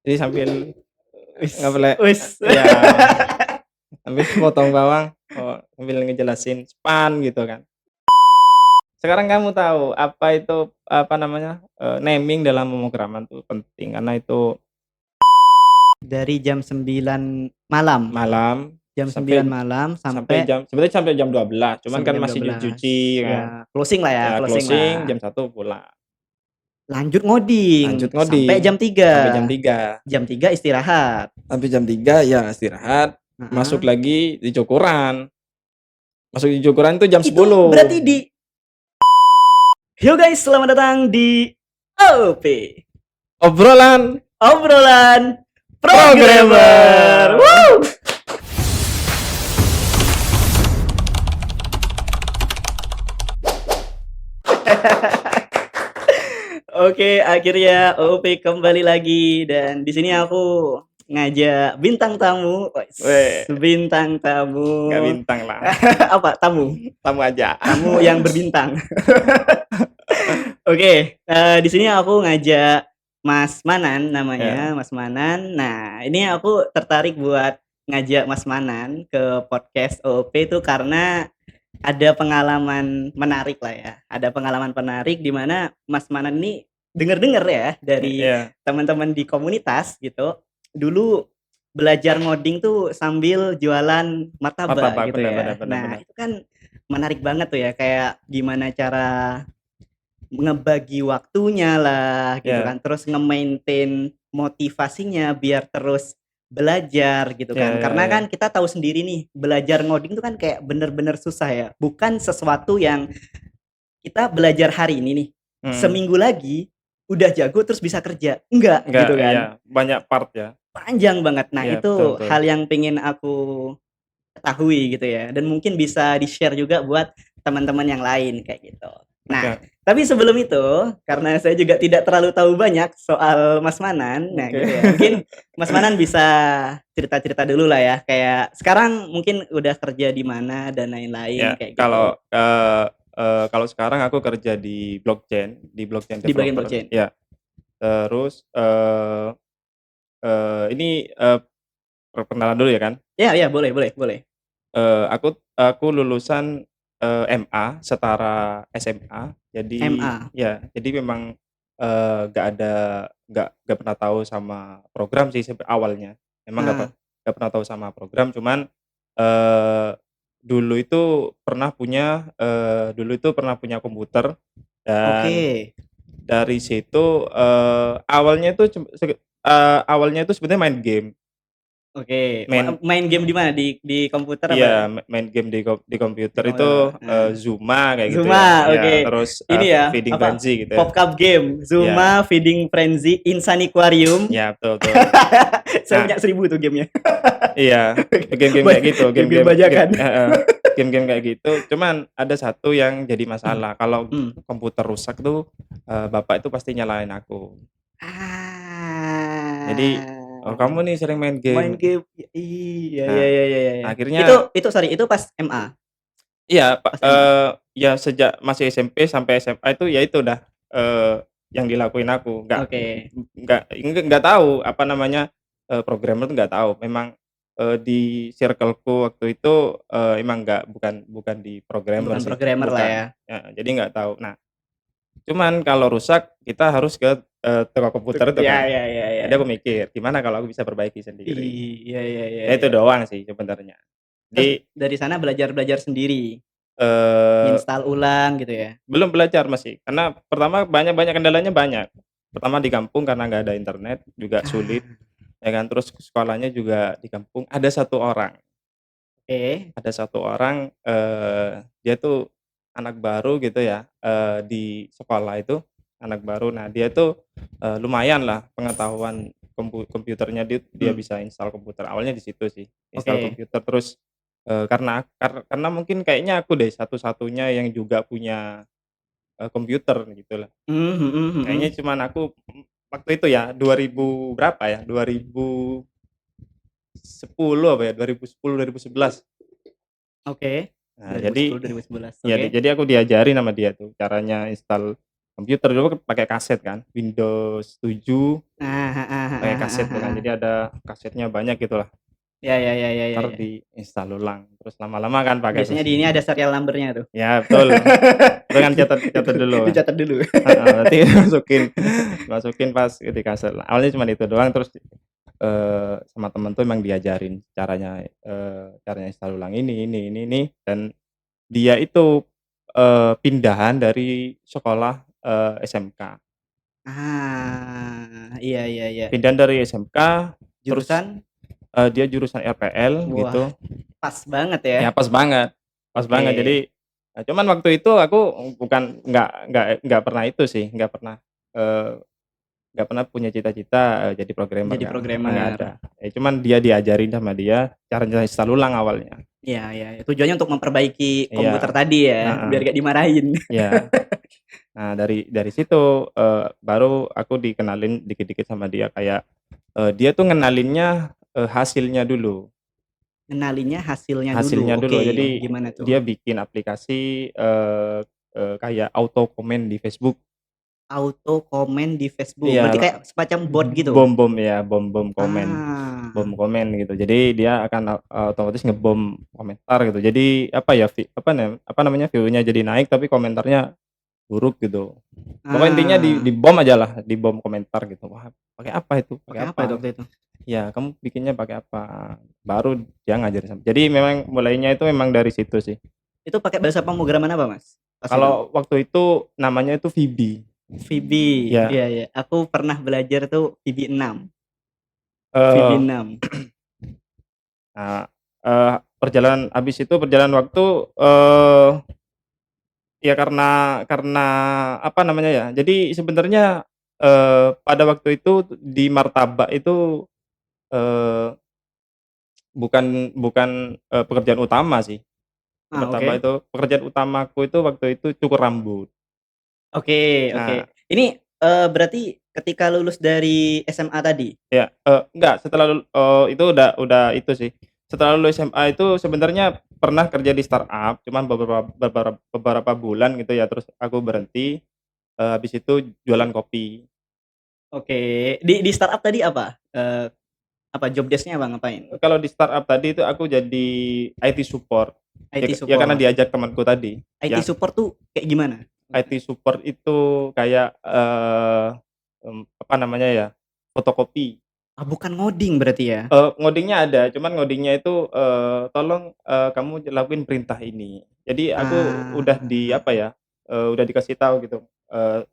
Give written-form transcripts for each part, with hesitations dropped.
Jadi sambil Wis ngepele wis. ya sambil potong bawang, sambil ngejelasin span gitu kan. Sekarang kamu tahu apa itu, apa namanya, naming dalam pemrograman tuh penting karena itu Dari jam 9 malam. malam Jam 9 sampai malam sampai sampai jam sebenarnya sampai jam 12.00 cuman sampai kan jam masih 12. cuci-cuci kan. Ya, closing lah ya, Ya closing closing lah. jam 1 pulang. Lanjut Lanjut ngoding sampai ngoding jam sampai jam 3. 3. Jam 3 istirahat. Sampai jam 3 ya istirahat, masuk Heeh. lagi di cukuran. Masuk di cukuran itu jam Itu 10.00. berarti di Yo guys, selamat datang di OP. Obrolan Obrolan programmer. programmer. Woo! Oke, akhirnya OP kembali lagi dan di sini aku ngajak bintang tamu. Weh, Bintang nggak tamu. bintang lah, Apa? Tamu. tamu aja. Tamu yang berbintang. Oke, di sini aku ngajak Mas Manan Ya, namanya, Mas Manan. Nah, ini aku tertarik buat ngajak Mas Manan ke podcast OOP itu karena ada pengalaman menarik lah ya. Ada pengalaman menarik di mana Mas Manan ini denger-denger ya dari ya, teman-teman di komunitas gitu. Dulu belajar ngoding tuh sambil jualan martabak martabak, gitu bener bener ya. bener Nah, bener. itu kan menarik banget tuh ya, kayak gimana cara ngebagi waktunya lah gitu Ya, kan, terus nge-maintain motivasinya biar terus belajar gitu ya kan. ya Karena ya. kan kita tahu sendiri nih, belajar ngoding itu kan kayak bener-bener susah ya. Bukan sesuatu yang kita belajar hari ini nih, Mhm. seminggu lagi udah jago terus bisa kerja. Enggak Enggak, gitu iya, kan. banyak part ya. Panjang banget. Nah, Iya, betul itu betul. hal yang pengen aku ketahui gitu ya, dan mungkin bisa di-share juga buat teman-teman yang lain kayak gitu. Nah, Oke tapi sebelum itu, karena saya juga tidak terlalu tahu banyak soal Mas Manan, nah oke. gitu ya, mungkin Mas Manan bisa cerita-cerita dulu lah ya, kayak sekarang mungkin udah kerja di mana dan lain-lain Ya, kayak gitu, kalau, kalau sekarang aku kerja di blockchain di bagian developer, blockchain. ya. Terus, ini, perkenalan dulu ya kan. Ya ya, boleh boleh boleh. Aku lulusan, MA setara SMA. Jadi MA. ya, jadi memang, nggak pernah tahu sama program sih awalnya. Memang Nah, nggak pernah tahu sama program, cuman, eee, dulu itu pernah punya komputer dan oke. dari situ, awalnya itu sebenarnya main game. Oke, Main main game di mana? Di komputer Iya, apa? main game di Di komputer itu, komputer. Nah. Zuma kayak gitu ya. Zuma, Iya, oke. terus, Ini ya, Feeding apa, Frenzy gitu ya. PopCap game, Iya, Zuma, Feeding Frenzy, Insaniquarium. iya, betul betul. Saya Nah, punya 1.000 tuh gamenya. iya, game-game kayak gitu, Game-game bajakan. game-game kayak gitu. Cuman ada satu yang jadi masalah, kalau Hmm. komputer rusak tuh, bapak itu pasti nyalahin aku. Jadi, "Oh, Ah, kamu nih sering main main game." game, iya iya Nah, iya iya iya iya. akhirnya Sorry, itu pas MA? iya, Pas MA? ya sejak masih SMP sampai SMA itu ya itu udah, yang dilakuin aku, Oke. nggak tahu apa namanya, programmer tuh nggak tahu. Memang, di circle-ku waktu itu, emang bukan di programmer Bukan sih, programmer lah bukan, ya? heeh, jadi nggak tahu. Nah, cuman kalau rusak kita harus ke, toko komputer itu Iya kan. iya iya iya. Jadi aku mikir, gimana kalau aku bisa perbaiki sendiri? Iya iya iya Ya itu iya. doang sih sebenarnya. Terus Jadi, dari sana belajar-belajar sendiri, eee install ulang gitu ya? belum belajar masih, karena pertama banyak kendalanya banyak. Pertama di kampung karena nggak ada internet juga sulit, Ah, ya kan, terus sekolahnya juga di kampung. oke. Ada satu orang, dia tuh anak baru gitu ya, di sekolah itu, anak baru. Nah dia tuh, lumayanlah pengetahuan komputernya, dia Hmm, bisa install komputer, awalnya di situ sih, install oke. komputer. Terus, karena mungkin kayaknya aku deh satu-satunya yang juga punya komputer gitulah. Mmm, mhm Kayaknya mhm. cuman aku, waktu itu ya 2000 berapa ya, 2010 apa ya, 2010, 2011. Oke. Nah 2010, 2011, ya oke. jadi aku diajarin sama dia tuh caranya install, komputer dulu pakai kaset kan, Windows 7 Ah, heeh pakai heeh kaset heeh tuh kan. heeh. Jadi ada kasetnya banyak gitulah. Ya ya ya ya ya Entar ya. diinstal ulang, terus lama-lama kan pakai Biasanya terus. di ini ada serial number-nya tuh. Ya betul, itu kan catat-catat dulu. Dicatat dulu. Heeh, nanti masukin pas di kaset. Awalnya cuma itu doang terus, sama temen tuh emang diajarin caranya install ulang ini, dan dia itu, pindahan dari sekolah, SMK. Iya iya iya. Pindahan dari SMK, terus, Jurusan? dia jurusan RPL Wah, gitu. pas banget ya. Ya pas banget, pas banget. Jadi, Oke. cuman waktu itu aku bukan nggak pernah itu sih, eee, nggak pernah punya cita-cita, jadi programmer Jadi nggak programmer. ada. Cuman dia diajarin sama dia caranya install ulang awalnya. Iya iya iya. Tujuannya untuk memperbaiki komputer Iya, tadi ya, heeh, biar gak dimarahin. iya. Nah dari situ, baru aku dikenalin dikit-dikit sama dia kayak, dia tuh ngenalinnya, hasilnya dulu. Ngenalinnya hasilnya dulu, Hasilnya oke, dulu. Jadi gimana tuh? dia bikin aplikasi, kayak auto komen di Facebook. Auto komen di Facebook, berarti Iya, kayak semacam bot gitu? bom-bom ya, bom-bom komen. Ah, Bom komen gitu. Jadi dia akan otomatis ngebom komentar gitu. Jadi apa ya, apa namanya, view-nya jadi naik tapi komentarnya buruk gitu. Pokoknya intinya ah, dibom ajalah, dibom komentar gitu. Wah, pakai apa itu? Pakai pakai apa apa? itu waktu itu? Ya, kamu bikinnya pakai apa? Baru dia ngajarin jadi memang mulainya itu memang dari situ sih. Itu pakai bahasa pemrograman apa, Mas, pas itu? Kalau waktu itu namanya itu VB. VB, Ya, iya iya, aku pernah belajar tuh VB 6, eee, VB 6. nah, perjalanan waktu, ya karena apa namanya ya, jadi sebenarnya, pada waktu itu di martabak itu, eee, bukan, pekerjaan utama sih. Di Ah, martabak oke. itu pekerjaan utamaku itu waktu itu cukur rambut. Oke oke. Nah, Ini, berarti ketika lulus dari SMA tadi? ya, enggak, itu udah itu sih, setelah lulus SMA itu sebenarnya pernah kerja di startup, cuman beberapa bulan gitu ya, terus aku berhenti, habis itu jualan kopi. Oke, di startup tadi apa? Apa job desk-nya apa, ngapain? Kalau di startup tadi itu aku jadi IT support, IT ya karena support. diajak temanku tadi, IT yang support tuh kayak gimana? IT support itu kayak, apa namanya ya, fotokopi. Ah, bukan ngoding berarti ya? Ngodingnya ada, cuman ngodingnya itu, "Tolong, kamu lakuin perintah ini." Jadi aku udah Ah, apa ya, udah dikasih tahu gitu,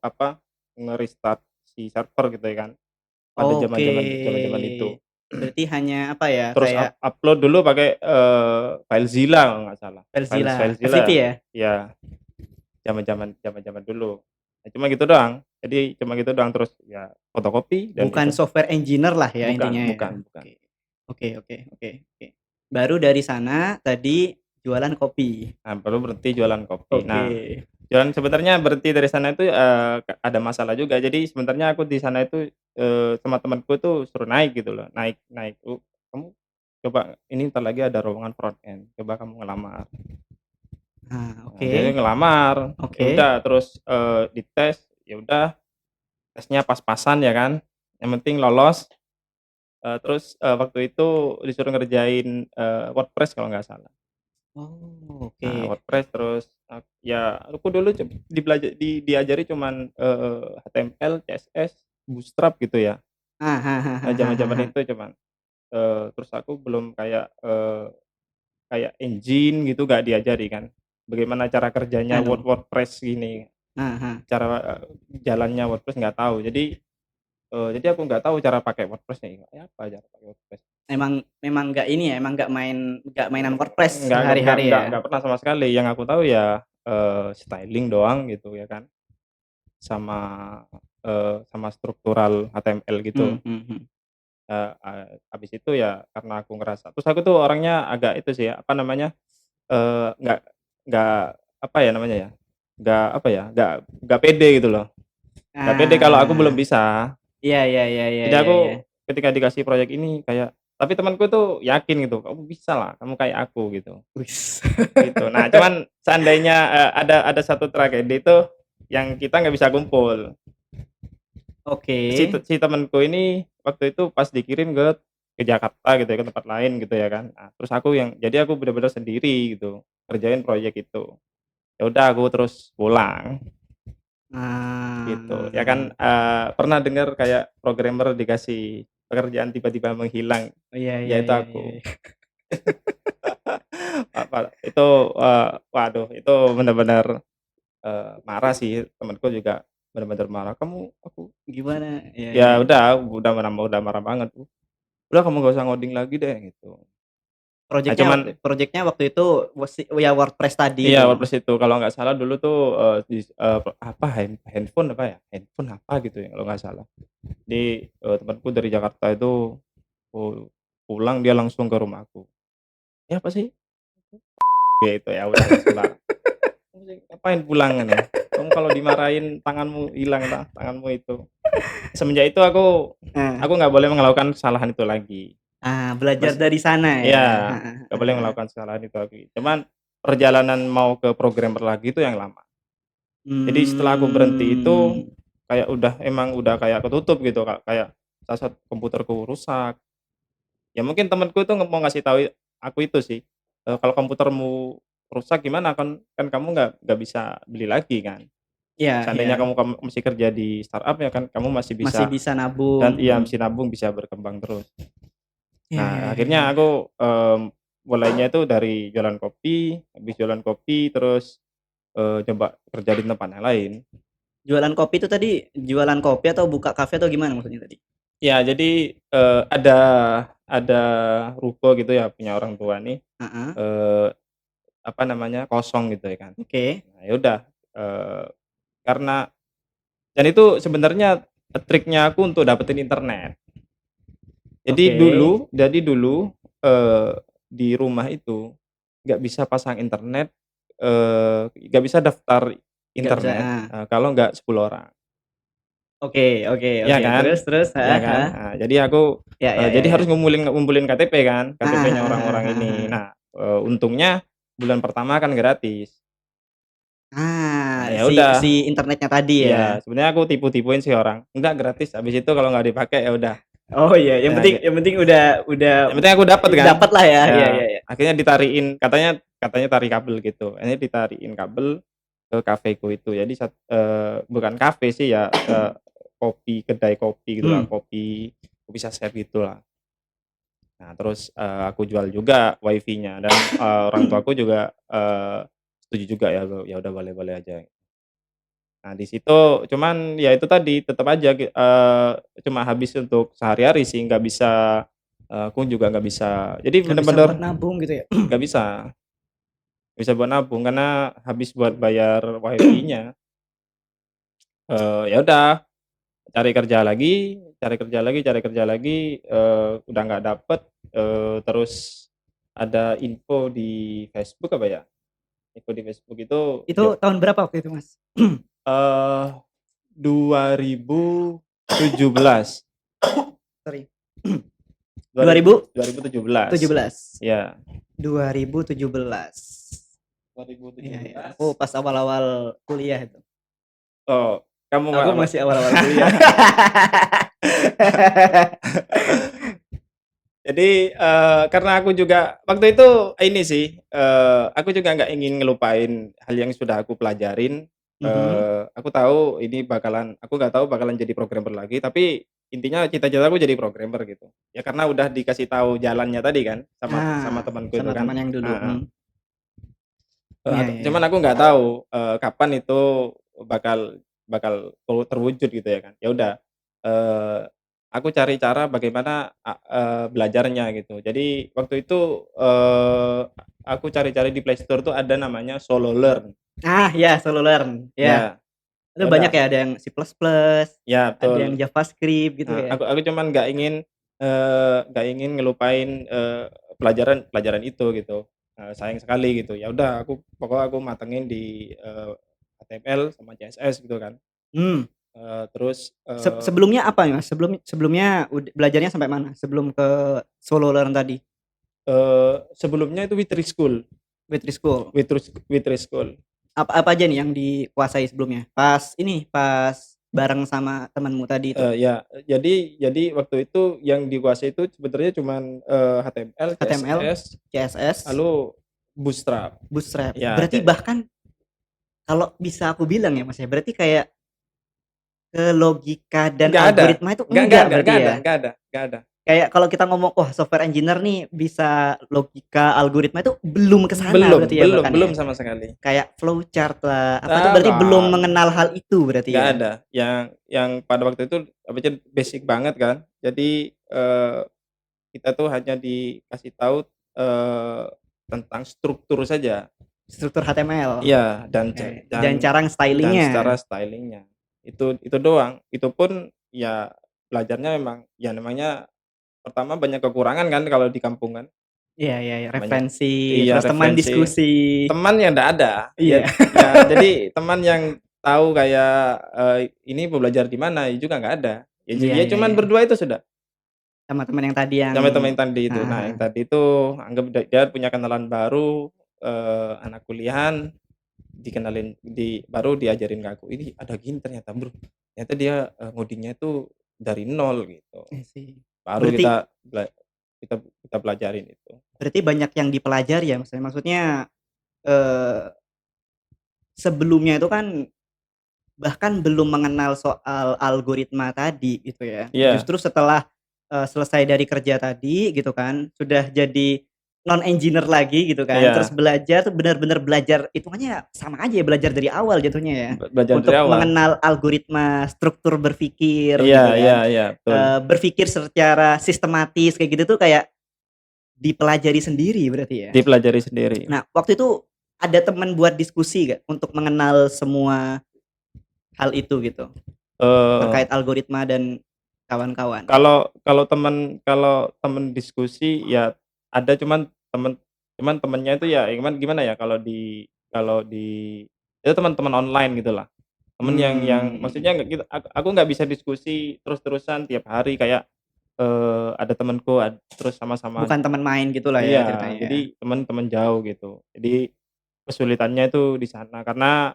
apa, nge-restart si server gitu ya kan, pada oke. zaman-zaman itu. Berarti hanya apa ya, Terus kayak upload dulu pakai, FileZilla kalau nggak salah, Filezilla, FileZilla, FTP ya? iya, zaman-zaman dulu. Nah, cuma gitu doang. Jadi cuma gitu doang, terus ya fotokopi dan Bukan itu. software engineer lah ya Bukan intinya ya? bukan bukan. Oke. Oke oke oke oke. Baru dari sana tadi jualan kopi. Nah, baru berhenti jualan kopi. Oke. Nah, sebenarnya berhenti dari sana itu, ada masalah juga. Jadi sebenarnya aku di sana itu, sama temanku tuh suruh naik gitu loh, naik naik, "Kamu coba ini entar lagi ada lowongan front end, coba kamu ngelamar." Ah, Nah, jadi oke ngelamar, ya oke. udah terus, dites, ya udah tesnya pas-pasan ya kan, yang penting lolos, terus, waktu itu disuruh ngerjain, WordPress kalau nggak salah. Oh, Nah, oke. WordPress terus, ya aku dulu diajari cuman, HTML, CSS, Bootstrap gitu ya. Zaman-zaman itu cuman, terus aku belum kayak, kayak engine gitu nggak diajari kan. Bagaimana cara kerjanya Anu, WordPress gini, heeh heeh. cara, jalannya WordPress nggak tahu. Jadi aku nggak tahu cara pakai WordPress nih, kayak apa cara pakai WordPress. Emang memang nggak ini ya, emang nggak mainan WordPress Nggak sehari-hari ya? nggak pernah sama sekali, yang aku tahu ya, styling doang gitu ya kan. Sama, sama struktural HTML gitu. Mhm mhm. Habis itu ya karena aku ngerasa terus aku tuh orangnya agak itu sih, apa namanya, nggak nggak apa ya namanya ya, nggak apa ya, nggak pede gitu loh. Nggak pede kalau aku belum Ah, bisa. iya iya iya iya Jadi iya aku iya. ketika dikasih proyek ini kayak tapi temanku tuh yakin gitu, "Kamu bisa lah, kamu kayak aku," gitu, Wis. gitu. Nah cuman seandainya, ada satu tragedi itu, yang kita nggak bisa kumpul. Oke. Si temenku ini waktu itu pas dikirim ke Jakarta gitu ya, ke tempat lain gitu ya kan. Nah, terus jadi aku bener-bener sendiri gitu, ngerjain proyek itu. Ya udah aku terus pulang gitu. Ya kan, Ah. pernah dengar kayak programmer dikasih pekerjaan tiba-tiba menghilang, Iya ya iya itu iya iya. aku. Itu, waduh itu bener-bener, marah sih, temenku juga bener-bener marah, Gimana? Iya iya ya iya. udah marah banget, "Udah kamu nggak usah ngoding lagi deh," gitu. Nah Projeknya cuman projeknya waktu itu ya WordPress tadi iya itu? WordPress itu kalau nggak salah dulu tuh, apa handphone apa ya, handphone apa gitu ya kalau nggak salah. Jadi, temenku dari Jakarta itu, pulang dia langsung ke rumahku, "Ini apa sih?" Gitu, ya udah langsung lah, "Kamu sih ngapain pulang?" Ini, "Kamu kalau dimarahin tanganmu hilang tanganmu itu." Semenjak itu Nah, aku nggak boleh melakukan kesalahan itu lagi. belajar Mas dari sana ya? iya, Heeh nggak boleh heeh. melakukan kesalahan itu lagi. Cuman perjalanan mau ke programmer lagi itu yang lama. Jadi setelah aku berhenti itu, Mmm. kayak emang udah kayak ketutup gitu, Kak, kayak saat komputerku rusak. Ya mungkin temenku itu mau ngasih tahu aku itu sih, "Kalau komputermu rusak gimana? Kan kamu nggak bisa beli lagi kan. Iya Seandainya iya. kamu kamu masih kerja di startup ya kan kamu masih Masih bisa bisa nabung, dan iya masih nabung, bisa berkembang terus." Iya iya Nah iya iya akhirnya iya. aku, mulainya itu dari jualan kopi, habis jualan kopi terus, coba kerja di tempat yang lain. Jualan kopi itu tadi, jualan kopi atau buka kafe atau gimana maksudnya tadi? Ya jadi, ada ruko gitu ya punya orang tua nih, Heeh, eee, apa namanya, kosong gitu ya kan. oke Nah ya udah, karena dan itu sebenarnya, triknya aku untuk dapetin internet. oke. Jadi dulu, eee, di rumah itu nggak bisa pasang internet, nggak bisa daftar Nggak bisa internet, kalau nggak 10 orang, oke oke iya oke. kan Terus? iya Heeh kan? heeh. Nah, jadi aku, Ya ya ya jadi ya. harus ngumpulin KTP kan, Heeh KTP-nya heeh heeh orang-orang heeh ini. heeh. Nah, untungnya bulan pertama kan gratis. Nah ya Si udah, internetnya tadi iya ya? sebenarnya aku tipuin si orang, "Enggak gratis," habis itu kalau nggak dipakai ya udah, Oh iya, ya yang penting udah yang penting aku dapet kan, dapatlah ya, iya ya iya iya. akhirnya ditariin katanya katanya tarik kabel gitu, akhirnya ditariin kabel ke kafeku itu. Jadi bukan kafe sih ya, kedai kopi gitulah, Mmm, kopi kopi saset gitulah. Nah terus, aku jual juga WiFi-nya dan, orang tuaku juga, setuju juga ya, ya udah boleh-boleh aja. Nah di situ cuman ya itu tadi tetep aja cuma habis untuk sehari-hari sih, nggak bisa, aku juga nggak bisa jadi nggak bisa buat bener-bener nabung gitu ya? nggak bisa. Bisa buat nabung karena habis buat bayar WiFi-nya, ya udah cari kerja lagi, udah nggak dapet, terus ada info di Facebook apa ya, info di Facebook itu Itu tahun berapa waktu itu, Mas? eee, 2017, Sorry, dua dua ribu ribu 2017, tujuh belas. iya, 2017. Iya iya, aku 2017. pas awal-awal kuliah itu. Oh, kamu nggak Aku apa masih awal-awal kuliah. Jadi, karena aku juga waktu itu ini sih, aku juga nggak ingin ngelupain hal yang sudah aku pelajarin, Mhm. aku tahu ini aku nggak tahu bakalan jadi programmer lagi, tapi intinya cita-citaku jadi programmer gitu. Ya karena udah dikasih tahu jalannya tadi kan, sama temanku itu Sama kan, teman yang dulu, heeh. Iya iya iya. Cuman aku nggak tahu, kapan itu bakal bakal terwujud gitu ya kan. Ya udah, eee, aku cari cara bagaimana belajarnya gitu. Jadi waktu itu, aku cari-cari di Playstore tuh ada namanya Solo Learn. Ya Solo Learn, ya. Ya, Itu ya banyak udah ya, ada yang C++, ya ada yang betul. JavaScript gitu ya? Aku cuman nggak ingin ngelupain, pelajaran pelajaran itu gitu, sayang sekali gitu. Ya udah pokoknya aku matengin di, HTML sama CSS gitu kan, Mmm. terus, Sebelumnya apa ya, Mas? Sebelumnya belajarnya sampai mana? Sebelum ke Solo Learn tadi? sebelumnya itu Witri School Witri School? Witri School. Apa aja nih yang dikuasai sebelumnya? Pas bareng sama temanmu tadi itu? Ya, jadi waktu itu yang dikuasai itu sebenarnya cuman, HTML, HTML, CSS, CSS, lalu Bootstrap. Bootstrap. Ya, Berarti bahkan kalau bisa aku bilang ya Mas ya, berarti kayak ke logika dan nggak ada, algoritma itu enggak berarti ya? nggak ada. Kayak kalau kita ngomong, wah software engineer nih bisa logika, algoritma itu belum ke sana Belum berarti ya belum bahkan belum ya? sama sekali. Kayak flowchart lah, apa itu Ah, berarti nggak belum ada mengenal hal itu berarti nggak ya? ada. Yang pada waktu itu apa aja basic banget kan. Jadi, kita tuh hanya dikasih tahu, eee, tentang struktur saja. Struktur HTML, Iya, oke, dan cara dan nge-stylingnya. secara stylingnya. Itu doang. Itu pun ya belajarnya memang ya namanya pertama banyak kekurangan kan kalau di kampung kan. Iya iya iya, Namanya referensi, iya terus teman referensi, diskusi. teman yang nggak ada. Iya. Jadi teman yang tahu kayak, ini mau belajar di mana, ya juga nggak ada. Iya Ya iya cuman iya. berdua itu sudah, Sama teman yang tadi yang sama teman yang tadi itu. heeh Nah heeh. yang tadi itu anggap dia punya kenalan baru, anak kuliahan, dikenalin baru diajarin ke aku, "Ini ada gini ternyata Bro, ternyata dia, ngodingnya itu dari nol," gitu. Iya sih. Baru Berarti kita pelajarin itu. berarti banyak yang dipelajari ya, Mas, ya? Maksudnya, eee, sebelumnya itu kan bahkan belum mengenal soal algoritma tadi gitu ya. Iya Justru setelah, selesai dari kerja tadi gitu kan, sudah jadi non engineer lagi gitu kan, terus iya, belajar tuh bener-bener belajar hitungannya sama aja ya belajar dari awal jatuhnya ya. belajar dari Untuk awal. mengenal algoritma struktur berpikir Iya gitu iya kan, iya, betul. berpikir secara sistematis kayak gitu tuh kayak dipelajari sendiri berarti ya? Dipelajari sendiri. Nah waktu itu ada teman buat diskusi nggak untuk mengenal semua hal itu gitu? Eee, Terkait algoritma dan kawan-kawan. kalau temen diskusi ya ada, temen temennya itu ya gimana gimana ya, kalau di itu teman-teman online gitulah. Temen yang Mmm, maksudnya nggak gitu, aku nggak bisa diskusi terus-terusan tiap hari kayak, ada temenku terus sama-sama. bukan teman main gitulah ya Iya, ceritanya ya? jadi temen-temen jauh gitu. Jadi kesulitannya itu di sana karena,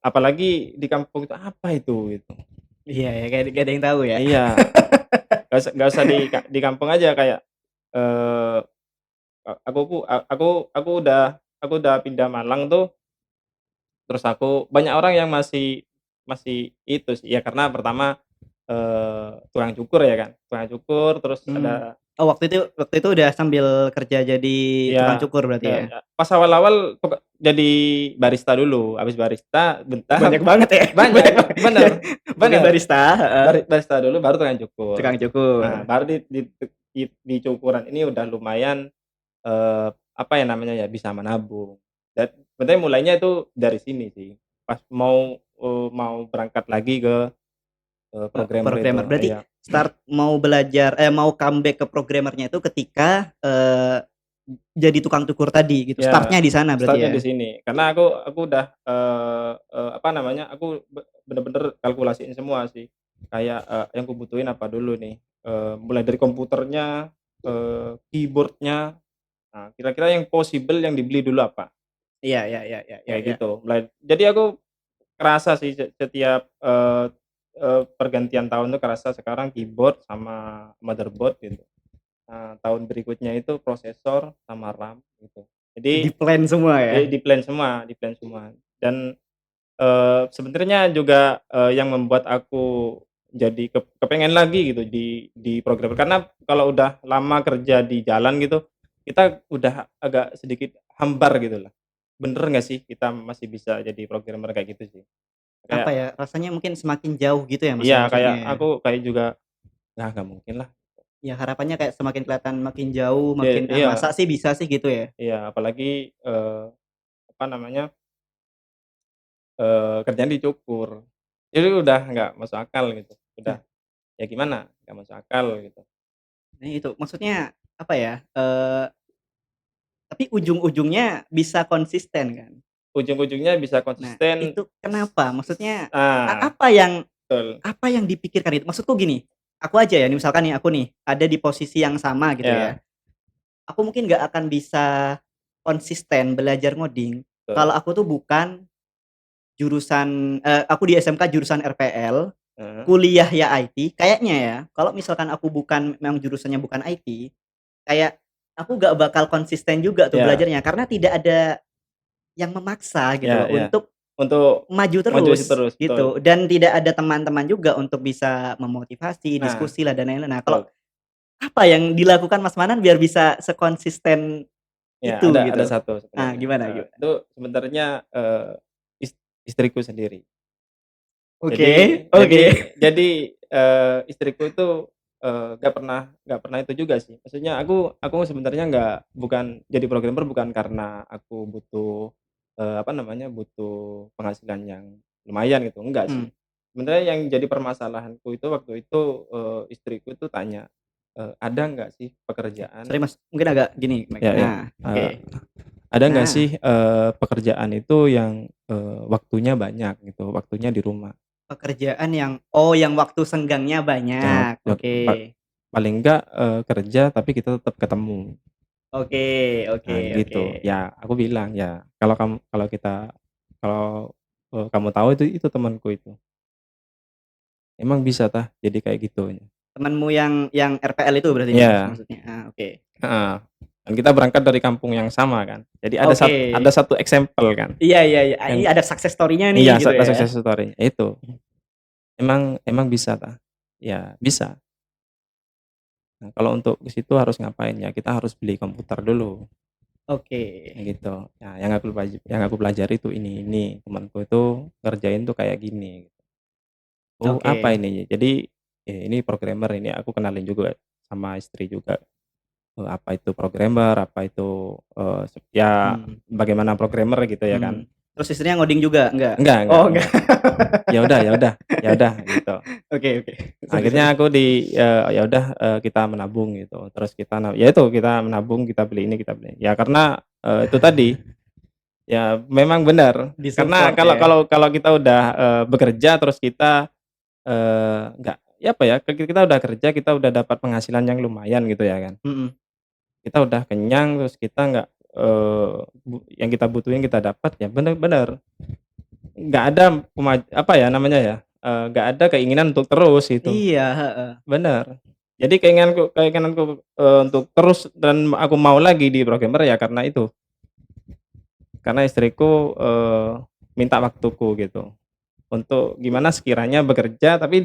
apalagi di kampung itu, apa itu gitu. Iya ya, kayak ada yang tahu ya? Iya, nggak usah di kampung aja kayak, eee, aku udah pindah Malang tuh, terus banyak orang yang masih masih itu sih, ya karena pertama, tukang cukur ya kan, tukang cukur terus Mmm. ada. Oh waktu itu udah sambil kerja jadi tukang Iya, cukur berarti ya? pas awal-awal jadi barista dulu, habis barista bentar Banyak banget ya? Banyak banyak, banget ya? bener Oke bener, barista, heeh, barista dulu baru tukang cukur. tukang cukur. Nah, baru di cukuran ini udah lumayan, apa ya namanya ya, bisa menabung. Dan sebenarnya mulainya itu dari sini sih, pas mau berangkat lagi ke, programmer itu, Programmer. Berarti iya. mau belajar mau comeback ke programmernya itu ketika, jadi tukang cukur tadi gitu, Ya, start-nya di sana berarti start-nya ya? di sini. Karena aku udah, apa namanya, aku bener-bener kalkulasiin semua sih. Kayak, yang kubutuhin apa dulu nih, mulai dari komputernya, keyboard-nya, nah kira-kira yang possible yang dibeli dulu apa, Iya iya iya iya iya kayak iya. gitu. Jadi aku kerasa sih setiap, pergantian tahun tuh kerasa sekarang keyboard sama motherboard gitu. Nah, tahun berikutnya itu prosesor sama RAM gitu. Jadi Di-plan semua ya? di-plan semua dan, sebenarnya juga, yang membuat aku jadi kepengen lagi gitu di programmer karena kalau udah lama kerja di jalan gitu, kita udah agak sedikit hambar gitu lah. Bener nggak sih kita masih bisa jadi programmer kayak gitu sih? Apa Kayak ya, rasanya mungkin semakin jauh gitu ya Mas iya, ya kayak maksudnya ya? aku kayak juga, "Nah, nggak mungkin lah." Ya harapannya kayak semakin kelihatan makin jauh, makin, "Ah Iya masa sih bisa sih?" Gitu ya? iya, apalagi, apa namanya, kerjaan dicukur. Itu udah nggak masuk akal gitu, udah Nah ya gimana, nggak masuk akal gitu. nah itu maksudnya apa ya, tapi ujung-ujungnya bisa konsisten kan? Ujung-ujungnya bisa Nah konsisten itu kenapa? Maksudnya ah, apa yang betul, dipikirkan itu? Maksudku gini, aku aja ya, nih misalkan nih aku nih ada di posisi yang sama gitu ya, ya, aku mungkin nggak akan bisa konsisten belajar ngoding betul. Kalau aku tuh bukan jurusan aku di SMK jurusan RPL, Heeh. kuliah ya IT, kayaknya ya, kalau misalkan aku bukan memang jurusannya bukan IT, kayak aku gak bakal konsisten juga tuh Ya, belajarnya, karena tidak ada yang memaksa gitu ya, loh ya. untuk Untuk maju maju terus terus, betul. gitu, dan tidak ada teman-teman juga untuk bisa memotivasi, Nah, diskusi lah dan lain-lain. Nah, kalau betul. apa yang dilakukan Mas Manan biar bisa sekonsisten Ya, itu ada gitu? satu Ah, sebenarnya, gimana gimana? itu sebenarnya, is istriku sendiri. Oke Jadi oke. jadi jadi, istriku itu, nggak pernah itu juga sih. Maksudnya aku sebenarnya bukan jadi programmer bukan karena aku butuh, apa namanya, butuh penghasilan yang lumayan gitu, enggak Mhm, sih. Sebenarnya yang jadi permasalahanku itu waktu itu, istriku itu tanya, "Ada nggak sih sorry pekerjaan?" Mas, mungkin agak gini mic Ya, ya, nah, oke. "Ada nggak Nah, sih, pekerjaan itu yang, waktunya banyak gitu, waktunya di rumah?" pekerjaan yang waktu senggangnya Yang banyak, yang oke. paling enggak, kerja tapi kita tetap ketemu. Oke oke Nah oke. gitu. Ya aku bilang, "Ya kalau, kamu tahu itu temanku itu, emang bisa tah jadi kayak gitu?" Temenmu yang RPL itu berarti Mas Iya, maksudnya? Ah, oke. heeh. Dan kita berangkat dari kampung yang sama kan. Jadi Oke. ada satu example kan, Iya iya iya, ini yang ada success story-nya nih iya, gitu ya? success story-nya itu. Emang bisa tah? Ya bisa. Nah kalau untuk ke situ harus ngapain? Ya kita harus beli komputer dulu. Oke Gitu. Nah, yang aku pelajari itu ini, temanku itu ngerjain tuh kayak gini. Oh, apa oke. ini? Jadi, ini programmer ini aku kenalin juga sama istri juga, apa itu programmer, apa itu, ya Mmm bagaimana programmer gitu ya kan. Terus istrinya ngoding juga? Enggak? Enggak Oh enggak. enggak. Ya udah ya udah ya udah gitu. Oke oke. Sorry sorry. Akhirnya aku ya udah, kita menabung gitu. Terus ya itu kita menabung, kita beli ini, kita beli ya karena, itu tadi. Ya, memang benar. Karena Di-support kalau ya? kalau kalau kita udah, bekerja terus kita, nggak ya apa ya, kita udah kerja, kita udah dapat penghasilan yang lumayan gitu ya kan. Mhm. Kita udah kenyang terus kita nggak, yang kita butuhin kita dapat, ya bener nggak ada apa ya namanya ya, nggak ada keinginan untuk terus gitu. Iya, heeh. Bener. Jadi keinginanku, untuk terus dan aku mau lagi di programmer ya karena itu, karena istriku, minta waktuku gitu. Untuk gimana sekiranya bekerja tapi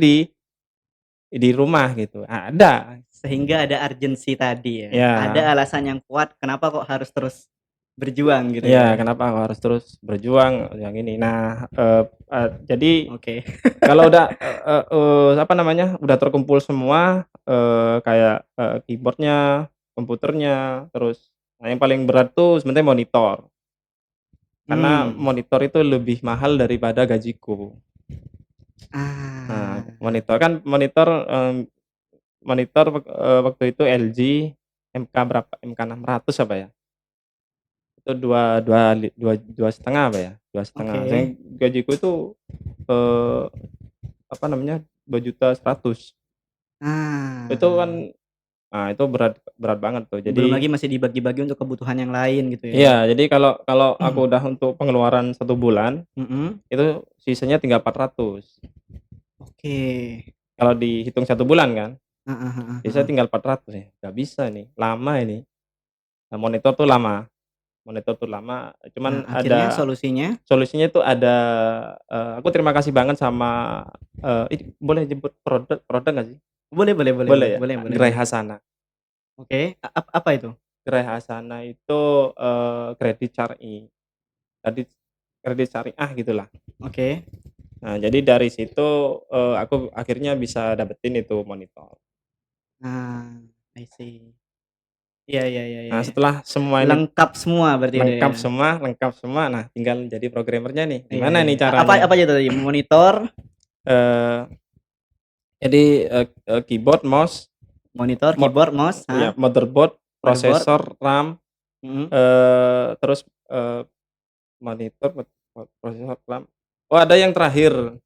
di rumah gitu, ada. Sehingga ada urgency tadi ya? Ya, Ada alasan yang kuat kenapa kok harus terus berjuang gitu ya ya? kenapa aku harus terus berjuang yang ini. Nah, jadi Oke. kalau udah, apa namanya, udah terkumpul semua, kayak, keyboard-nya, komputernya, terus nah yang paling berat tuh sebenarnya monitor, karena Mmm. monitor itu lebih mahal daripada gajiku. Nah, Ah. monitor, waktu itu LG MK berapa, MK 600 apa ya, itu dua setengah apa ya, 2,5. Saya Oke. gajiku itu, eee, apa namanya, 2.100.000. Itu kan, Ah. nah itu berat berat banget tuh. Belum Jadi lagi masih dibagi-bagi untuk kebutuhan yang lain gitu ya? iya, jadi kalau kalau aku udah untuk pengeluaran 1 bulan, Mhm. itu sisanya tinggal 400. Oke. Kalau dihitung 1 bulan kan, Heeh heeh sisa heeh. tinggal 400 ya, nggak bisa nih, lama ini. Nah, monitor tuh lama, Nah, cuman akhirnya ada solusinya solusinya tuh ada, aku terima kasih banget sama, ini boleh nyebut produk nggak sih? boleh boleh boleh Boleh boleh ya? boleh boleh Gerai boleh. Hasana. Oke, apa itu? Gerai Hasana itu, kredit syar'i, kredit kredit syariah gitulah. Oke. Nah, jadi dari situ, aku akhirnya bisa dapetin itu monitor. Ah, I see. Iya iya iya iya Nah, iya. setelah semua ini Lengkap semua berarti itu ya? lengkap semua, nah tinggal jadi programmernya nih, Iya gimana iya. nih Apa caranya? apa aja tadi? Monitor Eee, jadi, keyboard, mouse, monitor, mo keyboard, mouse, ya heeh, motherboard, motherboard, prosesor, RAM, mhm. terus, monitor, prosesor, RAM. Oh, ada yang terakhir,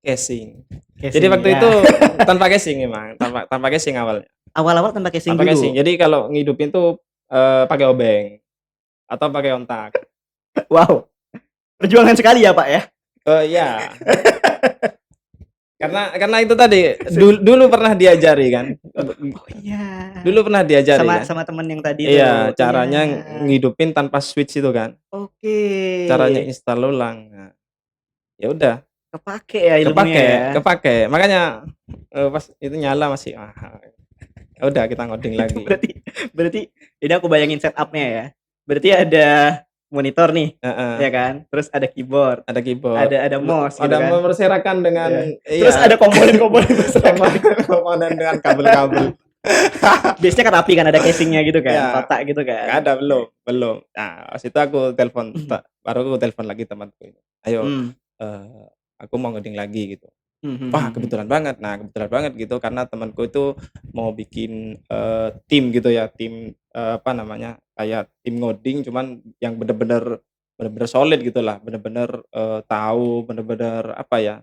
casing. Jadi Casing, waktu itu ya. tanpa casing memang, tanpa tanpa casing awalnya, Awal-awal tanpa casing tanpa casing. dulu? Jadi kalau ngidupin tuh, pakai obeng atau pakai ontak. Wow, Perjuangan sekali ya, Pak, ya? Iya. Karena itu tadi dulu pernah diajari kan. Oh, iya. Dulu pernah diajari Sama kan. sama temen yang tadi Iya, tuh. caranya Iya. ngidupin tanpa switch itu kan. Oke. Caranya install ulang. Nah, ya udah, Kepake ya ilmunya ya? kepake. Makanya pas itu nyala masih ya udah kita ngoding Itu lagi. berarti ini aku bayangin setup-nya ya. Berarti ada monitor nih, Heeh, ya kan? Terus ada keyboard, ada keyboard, ada mouse gitu ada kan. berserakan dengan Iya. Terus iya, ada komponen-komponen berserakan. komponen dengan kabel-kabel. Biasanya kan rapi kan ada casingnya gitu kan, Ya, kotak gitu nggak kan. ada, belum. Nah, pas itu aku telepon, baru aku telepon lagi temanku ini, "Ayo, Mmm, aku mau ngoding lagi," gitu. mhm Wah, mhm. kebetulan banget. Nah, kebetulan banget gitu karena temanku itu mau bikin, tim gitu ya, tim, apa namanya, kayak tim ngoding cuman yang bener-bener solid gitulah, bener-bener, tahu, bener-bener apa ya,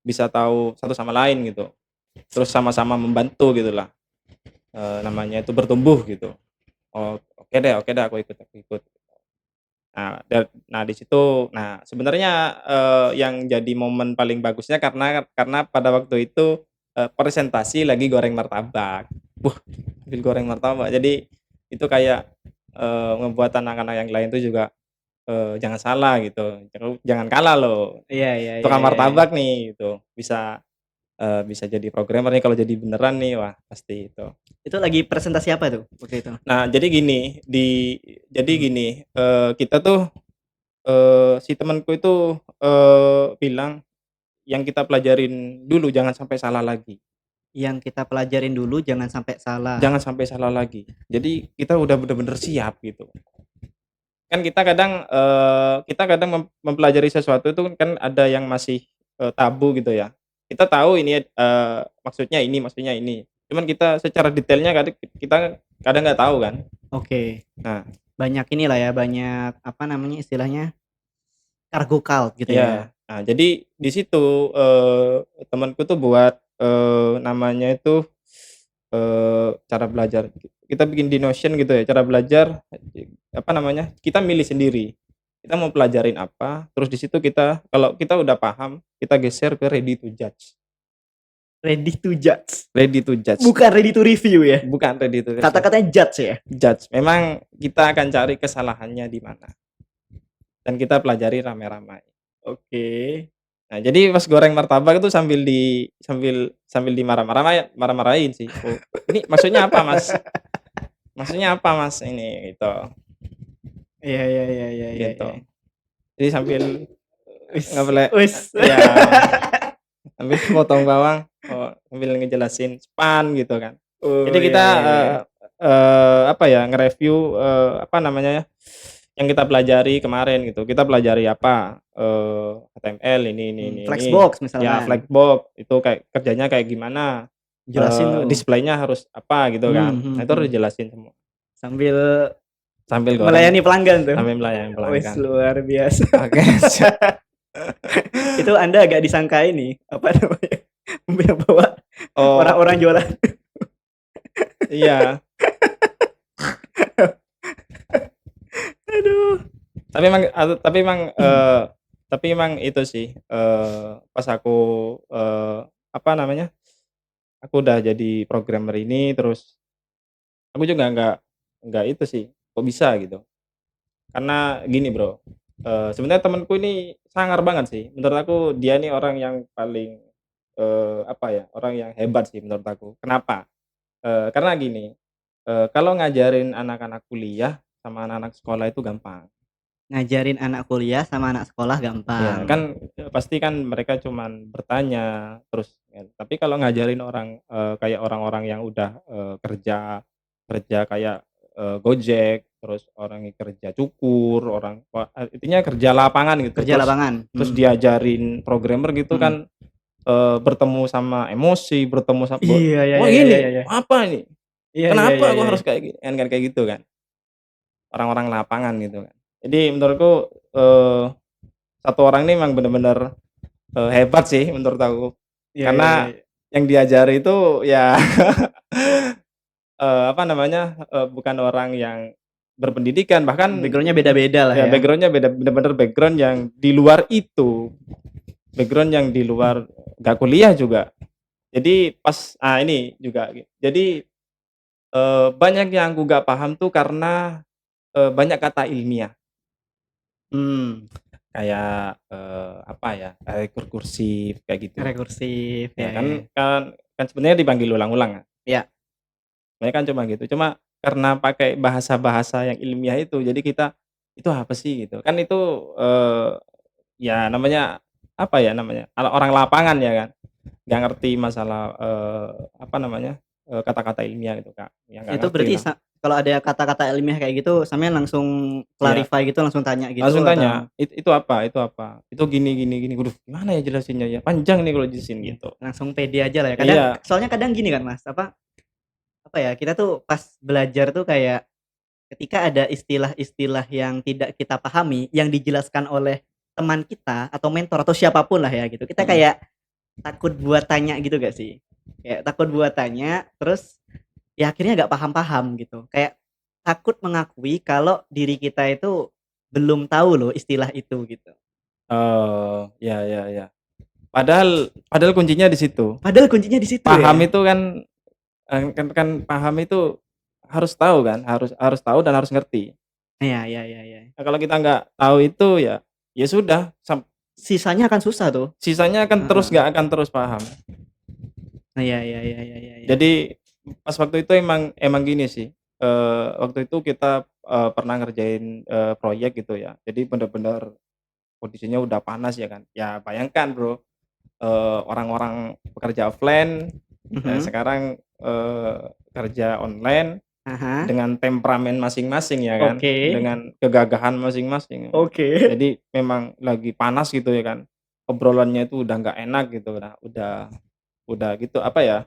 bisa tahu satu sama lain gitu. Terus sama-sama membantu gitulah, namanya itu bertumbuh gitu. Oh, oke deh aku ikut. Nah, di situ sebenarnya, yang jadi momen paling bagusnya karena pada waktu itu, presentasi lagi goreng martabak. Wah, sambil goreng martabak. Jadi itu kayak, ngebuat anak-anak yang lain tuh juga, jangan salah gitu, jangan kalah loh, Iya iya iya tukang iya iya. martabak nih gitu, bisa jadi programmer nih kalau jadi beneran nih, wah pasti itu. Itu lagi presentasi apa tuh waktu itu? Nah, jadi Mhm. gini, kita tuh si temanku itu, bilang, "Yang kita pelajarin dulu jangan sampai salah lagi, Yang kita pelajarin dulu jangan sampai salah. jangan sampai salah lagi." Jadi kita udah bener-bener siap gitu. Kan kita kadang mempelajari sesuatu itu kan ada yang masih, tabu gitu ya. Kita tahu ini, maksudnya ini. Cuman kita secara detailnya kita kadang nggak tahu kan. Oke. Nah, Banyak inilah ya, banyak apa namanya istilahnya, cargo cult gitu ya? iya. Nah, jadi di situ, temenku tuh buat, namanya itu, cara belajar. Kita bikin di Notion gitu ya, cara belajar, apa namanya, kita milih sendiri. Kita mau pelajarin apa, terus di situ kalau kita udah paham, kita geser ke ready to judge. Ready to judge, Ready to judge, bukan ready to review ya? bukan ready to review, Kata-katanya judge ya? judge. Memang kita akan cari kesalahannya di mana, dan kita pelajari rame-rame. Oke. Nah, jadi pas goreng martabak itu sambil marah-marahin sih. "Oh, ini maksudnya apa, Mas? Maksudnya apa, Mas, ini?" Gitu, Iya iya iya iya iya gitu. iya. Jadi sambil Wis wis. iya, sambil potong bawang, sambil ngejelasin span gitu kan. Oh, Jadi iya kita, iya iya. apa ya, nge-review, apa namanya ya, yang kita pelajari kemarin gitu. Kita pelajari apa, HTML ini, Flexbox ya misalkan, Flexbox itu kayak kerjanya kayak gimana, jelasin tuh. displaynya harus apa gitu kan. Nah, itu harus Mhm. dijelasin semua, Sambil sambil goreng, melayani pelanggan tuh. sambil melayani Wis pelanggan. luar biasa. Oke, siap. Itu Anda agak disangka ini, apa namanya, bawa Oh, orang-orang jualan. iya. Aduh. Tapi emang itu sih, pas aku, apa namanya, aku udah jadi programmer ini, terus aku juga nggak itu sih, kok bisa gitu. Karena gini Bro, sebenarnya temenku ini sangar banget sih, menurut aku dia nih orang yang paling, apa ya, orang yang hebat sih menurut aku. Kenapa? Karena gini, kalau ngajarin anak-anak kuliah sama anak-anak sekolah itu gampang. Ngajarin anak kuliah sama anak sekolah Ya gampang. kan, pasti kan mereka cuman bertanya terus ya, tapi kalau ngajarin orang, kayak orang-orang yang udah, kerja kerja kayak, Gojek, terus orang yang kerja cukur, intinya kerja lapangan gitu, Kerja terus lapangan. terus diajarin programmer gitu Mhm. kan, bertemu sama emosi, bertemu sama Iya, ya "Wah ya ya ya ya ini, ya. apa ini? Iya iya iya Kenapa aku iya harus iya. kayak gini?" Kan kayak gitu kan, orang-orang lapangan gitu kan. Jadi menurutku, satu orang ini memang bener-bener, hebat sih menurut aku. Iya iya iya Karena iya. yang diajari itu ya, apa namanya, bukan orang yang berpendidikan, bahkan Background-nya beda-beda lah ya ya. background-nya beda, bener-bener background yang di luar itu, background yang di luar nggak kuliah juga. Jadi pas ini juga, jadi banyak yang aku nggak paham tuh karena banyak kata ilmiah Hmm, kayak apa ya, kayak rekursif kayak gitu. rekursif Ya ya, ya, ya. kan sebenarnya dipanggil ulang-ulang kan. Ya, Sebenarnya kan cuma gitu. Cuma karena pakai bahasa-bahasa yang ilmiah itu, jadi kita itu apa sih gitu. Kan itu ya namanya apa ya namanya, kalau orang lapangan ya kan, nggak ngerti masalah apa namanya, kata-kata ilmiah gitu Kak, ya nggak itu ngerti berarti lah. kalau ada kata-kata ilmiah kayak gitu, sampean langsung Iya, clarify gitu, langsung tanya gitu langsung atau tanya, Itu apa itu apa? Itu gini gini gini." Waduh gimana ya jelasinnya ya, panjang nih kalau jelasin gitu. langsung pede aja lah ya. Kadang Iya, soalnya kadang gini kan Mas, apa ya, kita tuh pas belajar tuh kayak ketika ada istilah-istilah yang tidak kita pahami, yang dijelaskan oleh teman kita atau mentor atau siapapun lah ya gitu, kita mhm, kayak takut buat tanya gitu gak sih? Kayak takut buat tanya, terus ya akhirnya nggak paham-paham gitu. Kayak takut mengakui kalau diri kita itu belum tahu loh istilah itu gitu. oh, ya ya ya. Padahal padahal kuncinya di situ. Padahal kuncinya di situ Paham ya. itu kan, kan paham itu harus tahu kan, harus harus tahu dan harus ngerti. Iya, iya, iya, iya. Nah, kalau kita nggak tahu itu ya, ya sudah Sisanya akan susah tuh. sisanya akan terus Heeh. nggak akan terus paham. Nah, iya, iya, iya, iya, iya, iya. Jadi pas waktu itu emang emang gini sih, waktu itu kita, pernah ngerjain, proyek gitu ya. Jadi bener-bener kondisinya udah panas ya kan. Ya bayangkan Bro, orang-orang pekerja offline, Mhm. sekarang, kerja online Ah. dengan temperamen masing-masing ya kan, Oke. dengan kegagahan masing-masing. Oke. Jadi memang lagi panas gitu ya kan, obrolannya itu udah nggak enak gitu, udah gitu apa ya,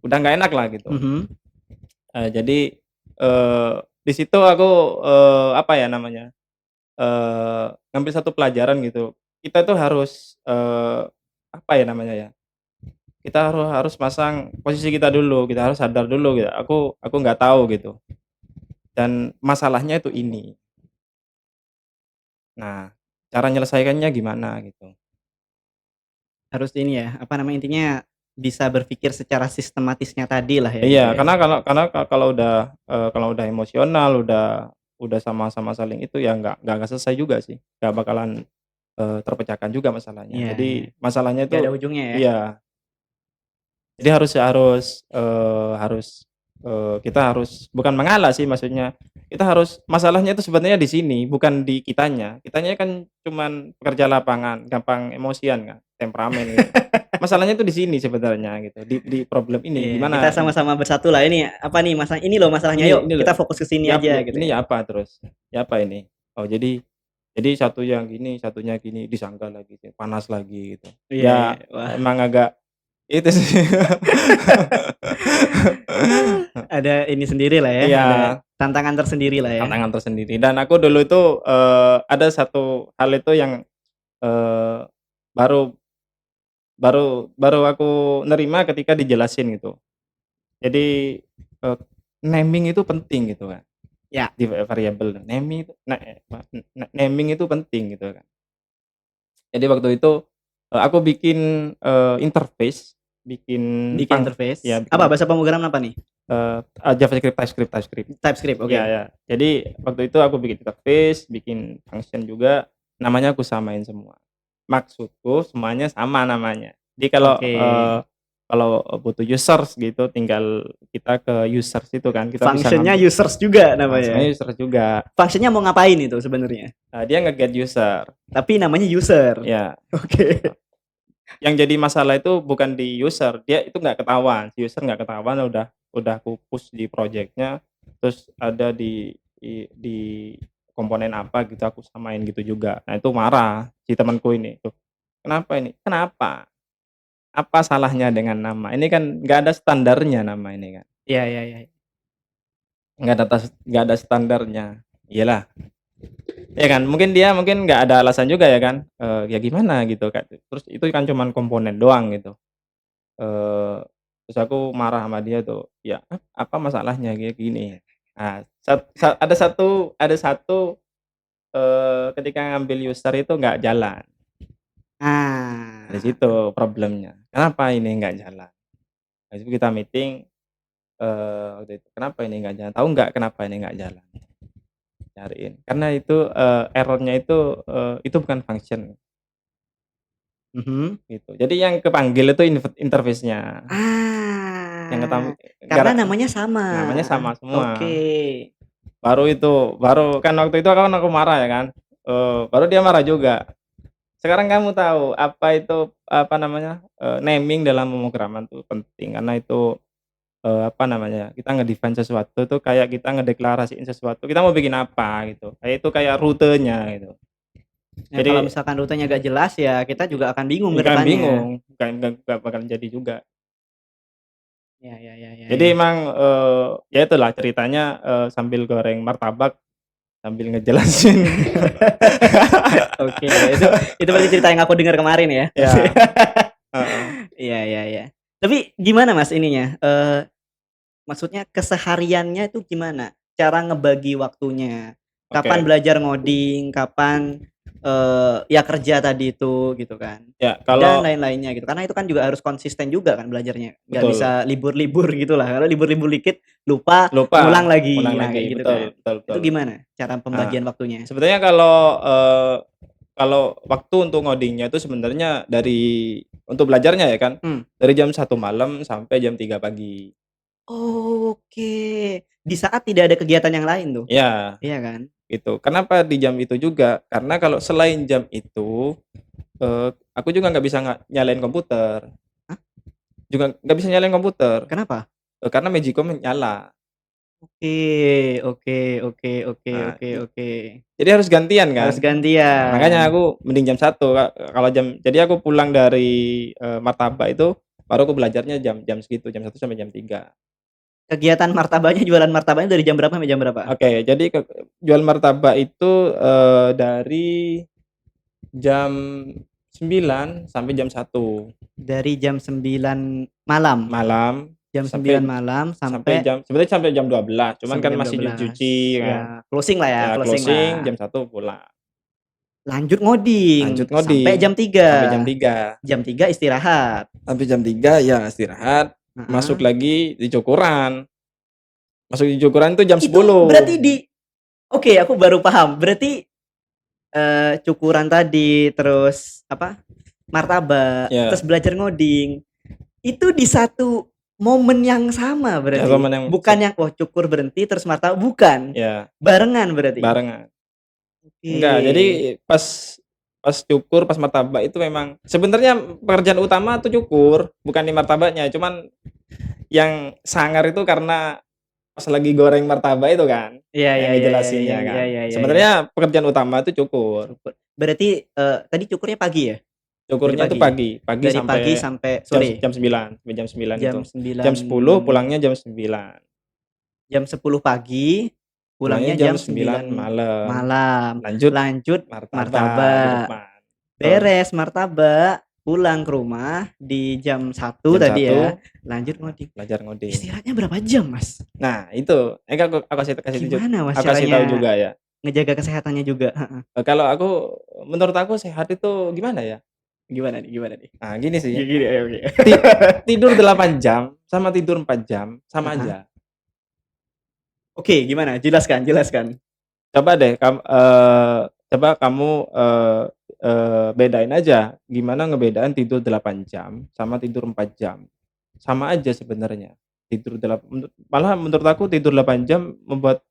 udah nggak enak lah gitu. Mhm. Jadi, di situ aku, apa ya namanya, ngambil satu pelajaran gitu. Kita tuh harus, apa ya namanya ya, kita harus masang posisi kita dulu, kita harus sadar dulu gitu, aku nggak tahu gitu, dan masalahnya itu ini. Nah, cara nyelesaikannya gimana gitu. Harus ini ya, apa namanya, intinya bisa berpikir secara sistematisnya tadi lah ya Iya, gitu ya. karena kalau udah emosional, udah sama-sama saling itu ya nggak selesai juga sih, nggak bakalan, terpecahkan juga masalahnya. Iya, iya. Jadi masalahnya Nggak ada itu ujungnya ya. iya, jadi harus harus, harus, kita harus bukan mengalah sih maksudnya, kita harus masalahnya itu sebenarnya di sini, bukan di kitanya. Kitanya kan cuman pekerja lapangan, gampang emosian kan, temperamen gitu. Masalahnya itu di sini sebenarnya gitu, di problem ini, Iya, kita gimana sama-sama bersatu lah, ini apa nih ini loh masalahnya, yuk ini kita loh, fokus ke sini ya aja gitu ini ya. ya apa terus, ya apa ini? Oh jadi satu yang gini, satunya gini, disangka lagi, panas lagi gitu. Iya, iya. Ya Wah, emang agak itu sih. ada ini sendiri lah ya, Iya, ada tantangan tersendiri lah ya. tantangan tersendiri dan aku dulu itu, ada satu hal itu yang, eee, baru baru baru aku nerima ketika dijelasin gitu. Jadi, eee, naming itu penting gitu kan, Ya, di variabel naming itu naming itu penting gitu kan. Jadi waktu itu, aku bikin, interface, bikin bikin interface. Apa, bikin, bahasa pemrograman apa nih? JavaScript, TypeScript. TypeScript, Iya oke. ya. Jadi waktu itu aku bikin interface, bikin function juga, namanya aku samain semua. Maksudku semuanya sama namanya. Jadi Oke. kalau butuh users gitu tinggal kita ke users itu kan, kita bisa Function-nya ngambil users juga langsungnya namanya. users juga. Function-nya mau ngapain itu sebenarnya? Dia nge-get user, Tapi namanya user. ya. Oke. Yang jadi masalah itu bukan di user, dia itu nggak ketahuan, si user nggak ketahuan udah aku push di project-nya, terus ada di komponen apa gitu aku samain gitu juga. Nah itu marah si temanku ini, "Loh kenapa ini? Kenapa? Apa salahnya dengan nama? Ini kan nggak ada standarnya nama ini kan, Iya, iya, iya. nggak ada standarnya." Iyalah, ya kan mungkin nggak ada alasan juga ya kan, ya gimana gitu kan, terus itu kan cuman komponen doang gitu. Eee, terus aku marah sama dia tuh, "Ya apa masalahnya?" Kayak gini. Nah, ada satu ketika ngambil user itu nggak jalan. Di Ah, situ problemnya. Kenapa ini nggak jalan? Nah, itu kita meeting, waktu itu, "Kenapa ini nggak jalan? Tahu nggak kenapa ini nggak jalan?" Cariin. Karena itu, error-nya itu bukan function, mhm. gitu. Jadi yang kepanggil itu interface-nya, yang Ah, karena gara namanya sama. namanya sama Oke. semua. Baru kan waktu itu kan aku marah ya kan, baru dia marah juga. Sekarang kamu tahu apa itu, apa namanya, naming dalam pemrograman tuh penting karena itu, apa namanya, kita nge-define sesuatu tuh kayak kita ngedeklarasiin sesuatu, kita mau bikin apa gitu, kayak itu kayak rutenya gitu. Ya kalau Jadi misalkan rutenya gak jelas ya kita juga akan bingung ke kan depannya. bingung, nggak bakalan jadi juga. Ya ya ya ya Jadi ya. emang, ya itulah ceritanya, sambil goreng martabak, sambil ngejelasin. Oke, itu berarti cerita yang aku dengar kemarin ya. Ya, heeh, Iya iya iya. Tapi gimana Mas ininya, maksudnya kesehariannya itu gimana? Cara ngebagi waktunya? Kapan oke. belajar ngoding, kapan, ya kerja tadi itu gitu kan, Ya dan kalau lain-lainnya gitu. Karena itu kan juga harus konsisten juga kan belajarnya, nggak betul, bisa libur-libur gitulah, kalau libur-libur dikit lupa, ngulang lupa, lagi, ulang nah kayak lagi, gitu betul kan. betul Itu betul. gimana cara Nah, pembagian waktunya? sebenarnya kalau waktu untuk ngodingnya itu sebenarnya untuk belajarnya ya kan, Mmm. dari jam 1 malam sampai jam 3 pagi. Oke, di saat tidak ada kegiatan yang lain tuh, Ya, iya kan? gitu. Kenapa di jam itu juga, karena kalau selain jam itu, aku juga nggak bisa nyalain komputer, Hah? juga nggak bisa nyalain komputer, Kenapa? karena Magicom nyala. Oke oke oke oke Nah, oke oke. jadi harus gantian kan. Harus Nah, makanya gantian. aku mending jam 1 Kak, kalau jadi aku pulang dari, martabak itu, baru aku belajarnya jam jam segitu, jam 1 sampai jam 3. Kegiatan martabaknya, jualan martabaknya dari jam berapa sampai jam berapa? Oke, jadi jual martabak itu, dari jam 9 sampai jam 1 Dari jam 9 malam? malam, Jam 9 sampai malam sampai sampai sebenarnya sampai jam 12, cuman sampai kan jam masih 12. cuci-cuci kan. Ya closing lah ya, Ya closing closing lah. jam 1 pulang, Lanjut lanjut ngoding sampai ngoding jam sampai jam 3. 3 Jam 3 istirahat. Sampai jam 3 ya istirahat, masuk Heeh. lagi di cukuran. Masuk di cukuran itu jam Itu 10. berarti oke aku baru paham. Berarti, cukuran tadi, terus apa, martabak, terus Ya, belajar ngoding, itu di satu momen yang sama ya berarti? teman yang Bukan yang, oh cukur berhenti terus martabak, bukan? ya Barengan berarti? barengan. Enggak, jadi Oke. pas pas cukur, pas martabak itu memang sebenarnya pekerjaan utama tuh cukur, bukan di martabaknya, cuman yang sangar itu karena pas lagi goreng martabak itu kan, Iya yang iya iya iya iya ngejelasinnya iya kan. iya iya iya. Sebenarnya pekerjaan utama itu cukur. Cukur. Berarti, tadi cukurnya pagi ya? Dari Cukurnya itu pagi? pagi Dari pagi sampai sampai jam sore? jam 9 sampai jam 9 itu. Jam 9, Jam 10 pulangnya jam 9. jam 10 pagi, Pulangnya pulangnya jam jam 9 9 malam. malam, Lanjut lanjut martabak di martabak, depan. Betul. beres martabak, pulang ke rumah di jam 1 Jam tadi ya, 1 lanjut ngoding. belajar ngoding. Istirahatnya berapa jam, Mas? Nah, itu, Gimana Mas aku kasih tahu caranya juga ya. ngejaga kesehatannya juga? Heeh. Kalau menurut aku sehat itu gimana ya? Gimana nih gimana nih? Nah, gini sih, Gini, ayo oke. ti tidur 8 jam sama tidur 4 jam sama Heeh. aja. Oke, gimana? Jelaskan jelaskan. Coba deh coba kamu, bedain aja gimana ngebedain tidur 8 jam sama tidur 4 jam. Sama aja sebenarnya. Malah menurut aku tidur 8 jam membuat,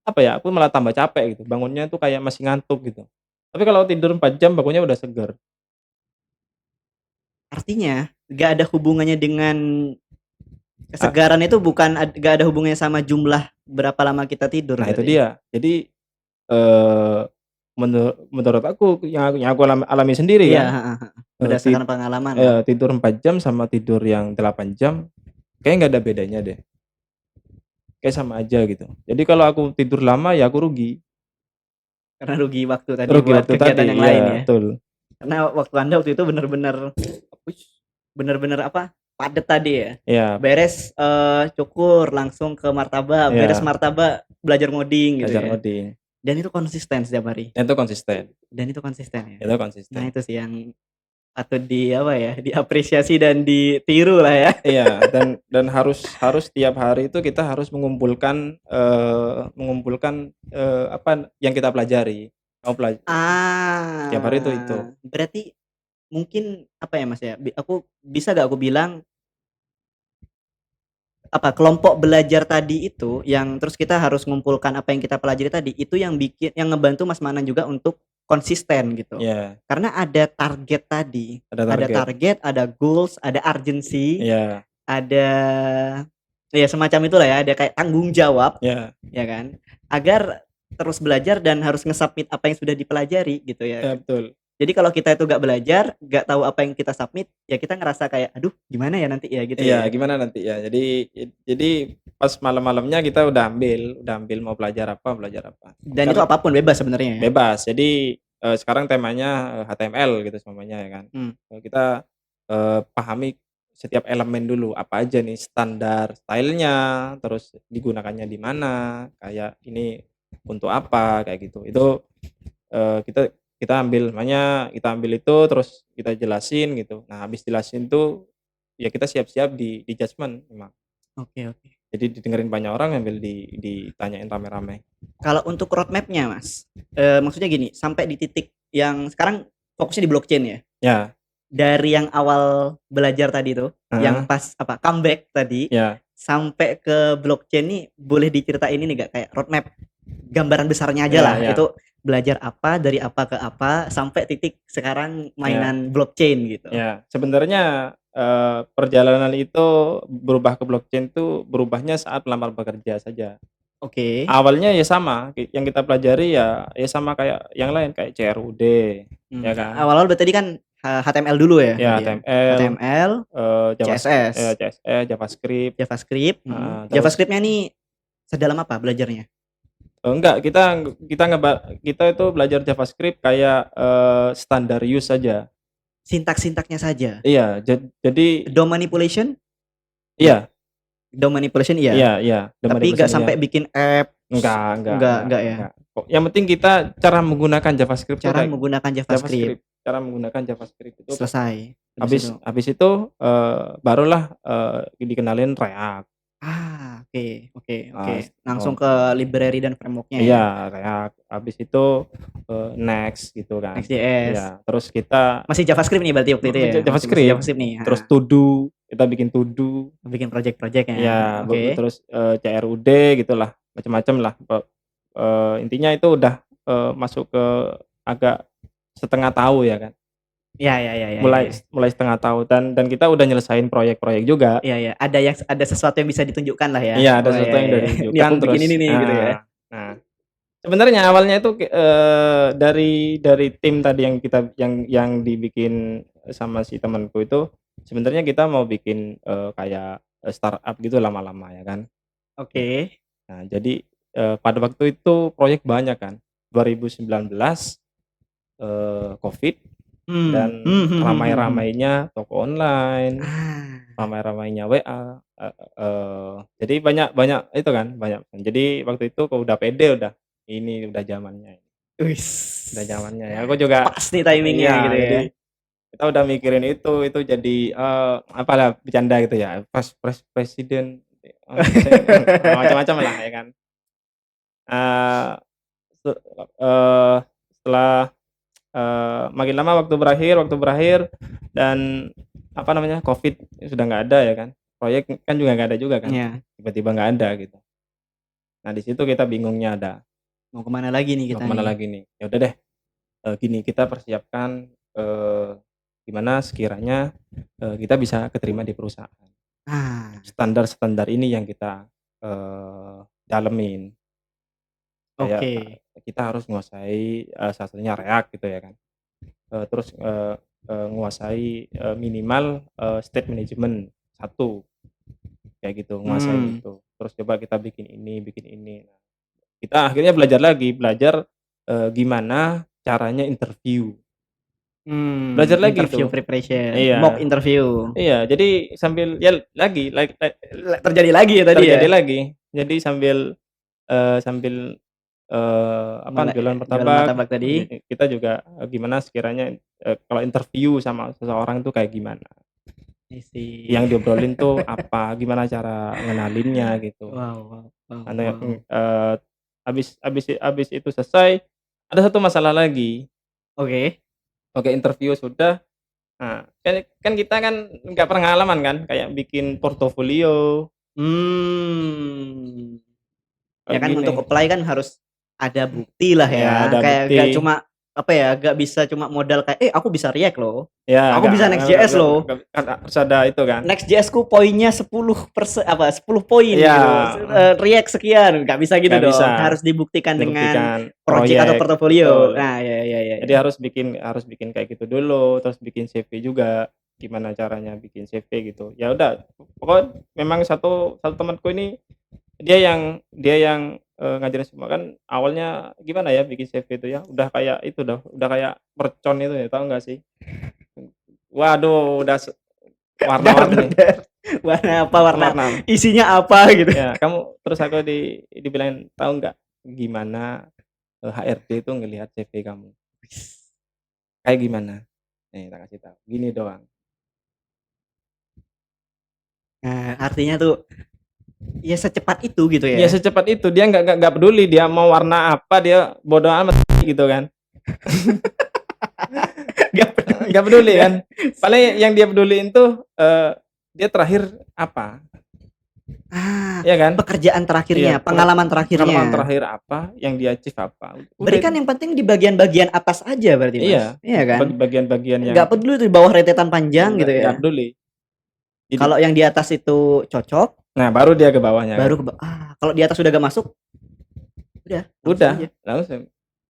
apa ya, aku malah tambah capek gitu, bangunnya tuh kayak masih ngantuk gitu. Tapi kalau tidur 4 jam bangunnya udah seger. Artinya, nggak ada hubungannya dengan A kesegaran itu bukan nggak ada hubungannya sama jumlah berapa lama kita tidur nah itu berarti? dia. Jadi, eee, menurut aku yang aku alami sendiri Iya, kan, heeh heeh. eee, tid Berdasarkan pengalaman lah. tidur 4 jam sama tidur yang 8 jam kayaknya nggak ada bedanya deh, kayak sama aja gitu. Jadi kalau aku tidur lama ya aku rugi, Karena rugi waktu tadi rugi buat waktu tadi, kegiatan yang lain iya ya. betul. Karena waktu Anda waktu itu bener-bener bener-bener apa, padet tadi ya. Iya Beres, cukur langsung ke martabak, beres iya martabak belajar ngoding gitu belajar ya. ngoding. Dan itu konsisten setiap hari. Itu konsisten. Dan itu konsisten ya. Itu Nah, konsisten. itu sih yang patut diapresiasi dan ditiru lah ya. Iya, dan harus tiap hari itu kita harus mengumpulkan apa yang kita pelajari. Tiap hari itu. Berarti mungkin apa ya Mas ya? Bisa gak aku bilang kelompok belajar tadi itu yang terus kita harus mengumpulkan apa yang kita pelajari tadi itu yang ngebantu Mas Manan juga untuk konsisten gitu. Iya, Karena ada target tadi, ada ada target. target, ada goals, ada urgency, Iya, ada ya semacam itulah ya, ada kayak tanggung jawab, iya, ya kan? Agar terus belajar dan harus nge-submit apa yang sudah dipelajari gitu ya iya kan. betul. Jadi kalau kita itu gak belajar, gak tahu apa yang kita submit, ya kita ngerasa kayak, aduh gimana ya nanti ya gitu Iya, ya. gimana nanti ya. Jadi pas malam-malamnya kita udah ambil mau belajar apa. Dan itu apapun bebas sebenarnya ya. Bebas. Jadi sekarang temanya HTML gitu semuanya ya kan. Kita pahami setiap elemen dulu apa aja nih standar stylenya, terus digunakannya di mana, kayak ini untuk apa kayak gitu. Itu kita ambil itu terus kita jelasin gitu. Nah, habis jelasin tuh ya kita siap-siap di judgement memang. Oke. Jadi didengerin banyak orang sambil ditanyain rame-rame. Kalau untuk roadmap-nya Mas, maksudnya gini, sampai di titik yang sekarang fokusnya di blockchain ya? Ya, Dari yang awal belajar tadi tuh, yang heeh, pas comeback tadi, ya, sampai ke blockchain nih boleh diceritain ini gak kayak roadmap gambaran besarnya aja ya, lah. ya, Itu belajar apa, dari apa ke apa, sampai titik sekarang ya, mainan blockchain gitu. ya. Sebenarnya perjalanan itu berubah ke blockchain tuh berubahnya saat melamar bekerja saja. Oke. Awalnya ya sama, yang kita pelajari ya sama kayak yang lain kayak CRUD, ya kan. Awal-awal berarti kan HTML dulu ya Ya tadi ya? HTML, HTML, CSS, CSS, JavaScript, JavaScript, terus JavaScript-nya nih sedalam apa belajarnya? enggak, kita itu belajar JavaScript kayak standar use saja. Sintak-sintaknya saja. Iya, jadi DOM manipulation? iya, DOM manipulation iya. iya, Tapi nggak sampai bikin app. Enggak ya. Yang penting kita cara menggunakan JavaScript tuh Cara kayak menggunakan JavaScript. cara menggunakan JavaScript itu Selesai. habis itu barulah dikenalin React. Oke. Langsung ke library dan framework-nya ya. Iya, React. Habis itu Next gitu kan. Next.js. Iya, terus kita Masih JavaScript nih berarti waktu itu ya. JavaScript. Masih JavaScript nih. Terus kita bikin to-do. Bikin project-project ya. Iya, Oke. terus CRUD gitulah, macam-macam lah. Intinya itu udah masuk ke agak setengah tahu ya kan. Iya. Mulai setengah tahu dan kita udah nyelesain proyek-proyek juga. Iya. Ada sesuatu yang bisa ditunjukkan lah ya. Iya, ada sesuatu yang udah ditunjukkan. Ini aku bikin ini nih gitu ya. Nah, sebenarnya awalnya itu dari tim tadi yang dibikin sama si temanku itu, sebenarnya kita mau bikin kayak startup gitu lama-lama ya kan. Oke. Nah, jadi pada waktu itu proyek banyak kan. 2019 Covid dan ramai-ramainya toko online, ramai-ramainya WA, jadi banyak itu kan, banyak. Jadi waktu itu kok udah pede ini udah zamannya. Udah zamannya ya. Aku juga pas nih timingnya gitu ya. Jadi kita udah mikirin itu jadi apalah bercanda gitu ya. Presiden macam-macam lah ya kan. Setelah makin lama waktu berakhir dan Covid sudah nggak ada ya kan. Proyek kan juga nggak ada juga kan. Iya. Tiba-tiba nggak ada gitu. Nah, di situ kita bingungnya mau kemana lagi nih kita nih. Ya udah deh, gini kita persiapkan gimana sekiranya kita bisa keterima di perusahaan. Standar ini yang kita dalemin. Kayak kita harus menguasai salah satunya React gitu ya kan. Terus menguasai minimal state management 1 kayak gitu, menguasai itu. Terus coba kita bikin ini. Nah, kita akhirnya belajar gimana caranya interview. Belajar lagi interview tuh. preparation, Iya. mock interview. Iya, jadi sambil ya terjadi lagi ya tadi terjadi ya. lagi. Jadi sambil sambil, jualan Jualan martabak, martabak tadi. kita juga, gimana sekiranya, kalau interview sama seseorang tuh kayak gimana, I see. yang diobrolin tuh apa, gimana cara ngenalinnya gitu. Wow wow wow Nanti, wow. habis itu selesai, ada satu masalah lagi. Oke. Oke, interview sudah, nah, kan kan kita kan nggak pengalaman kan, kayak bikin portofolio, Mmm. Ya kayak kan gini. untuk apply kan harus ada bukti lah Ya ya, ada kayak gak bukti, cuma, apa ya, gak bisa cuma modal kayak, aku bisa React loh, ya aku bisa Next.js loh, kan harus ada itu kan. Next.js-ku poinnya 10 poin Iya, gitu, React sekian, nggak bisa gitu nggak bisa dong, harus dibuktikan dengan dibuktikan project atau proyek, portofolio. betul. Nah, ya Jadi ya. harus bikin kayak gitu dulu, terus bikin CV juga, gimana caranya bikin CV gitu. Ya udah, pokoknya memang satu satu temanku ini dia yang ngajarin semua kan awalnya gimana ya bikin CV itu ya, udah kayak itu udah kayak mercon itu ya, tahu nggak sih? Waduh, udah Dar dar warna-warni, dar. Warna apa, warna warna isinya apa gitu. ya kamu terus aku dibilangin, "Tahu nggak gimana, HRD itu ngelihat CV kamu?" "Kayak gimana?" Nih tak kasih tahu, "Gini doang." Nah, artinya tuh, ya secepat itu gitu Ya ya. secepat itu, dia nggak peduli dia mau warna apa, dia bodo amat gitu kan. Gak peduli. Nggak peduli kan. Paling yang dia peduliin tuh, dia terakhir apa, Ah, ya kan? pekerjaan Iya, terakhirnya, pengalaman pengalaman terakhirnya. terakhir apa, yang dia achieve apa, udah Berikan itu. yang penting di bagian-bagian atas aja berarti, Mas, Iya, iya kan? bagian-bagian yang Nggak peduli tuh di bawah rentetan panjang gitu nggak ya. peduli. Jadi Kalau yang di atas itu cocok, nah baru dia ke bawahnya kan. baru kalau di atas udah gak masuk, udah langsung aja. Udah, langsung.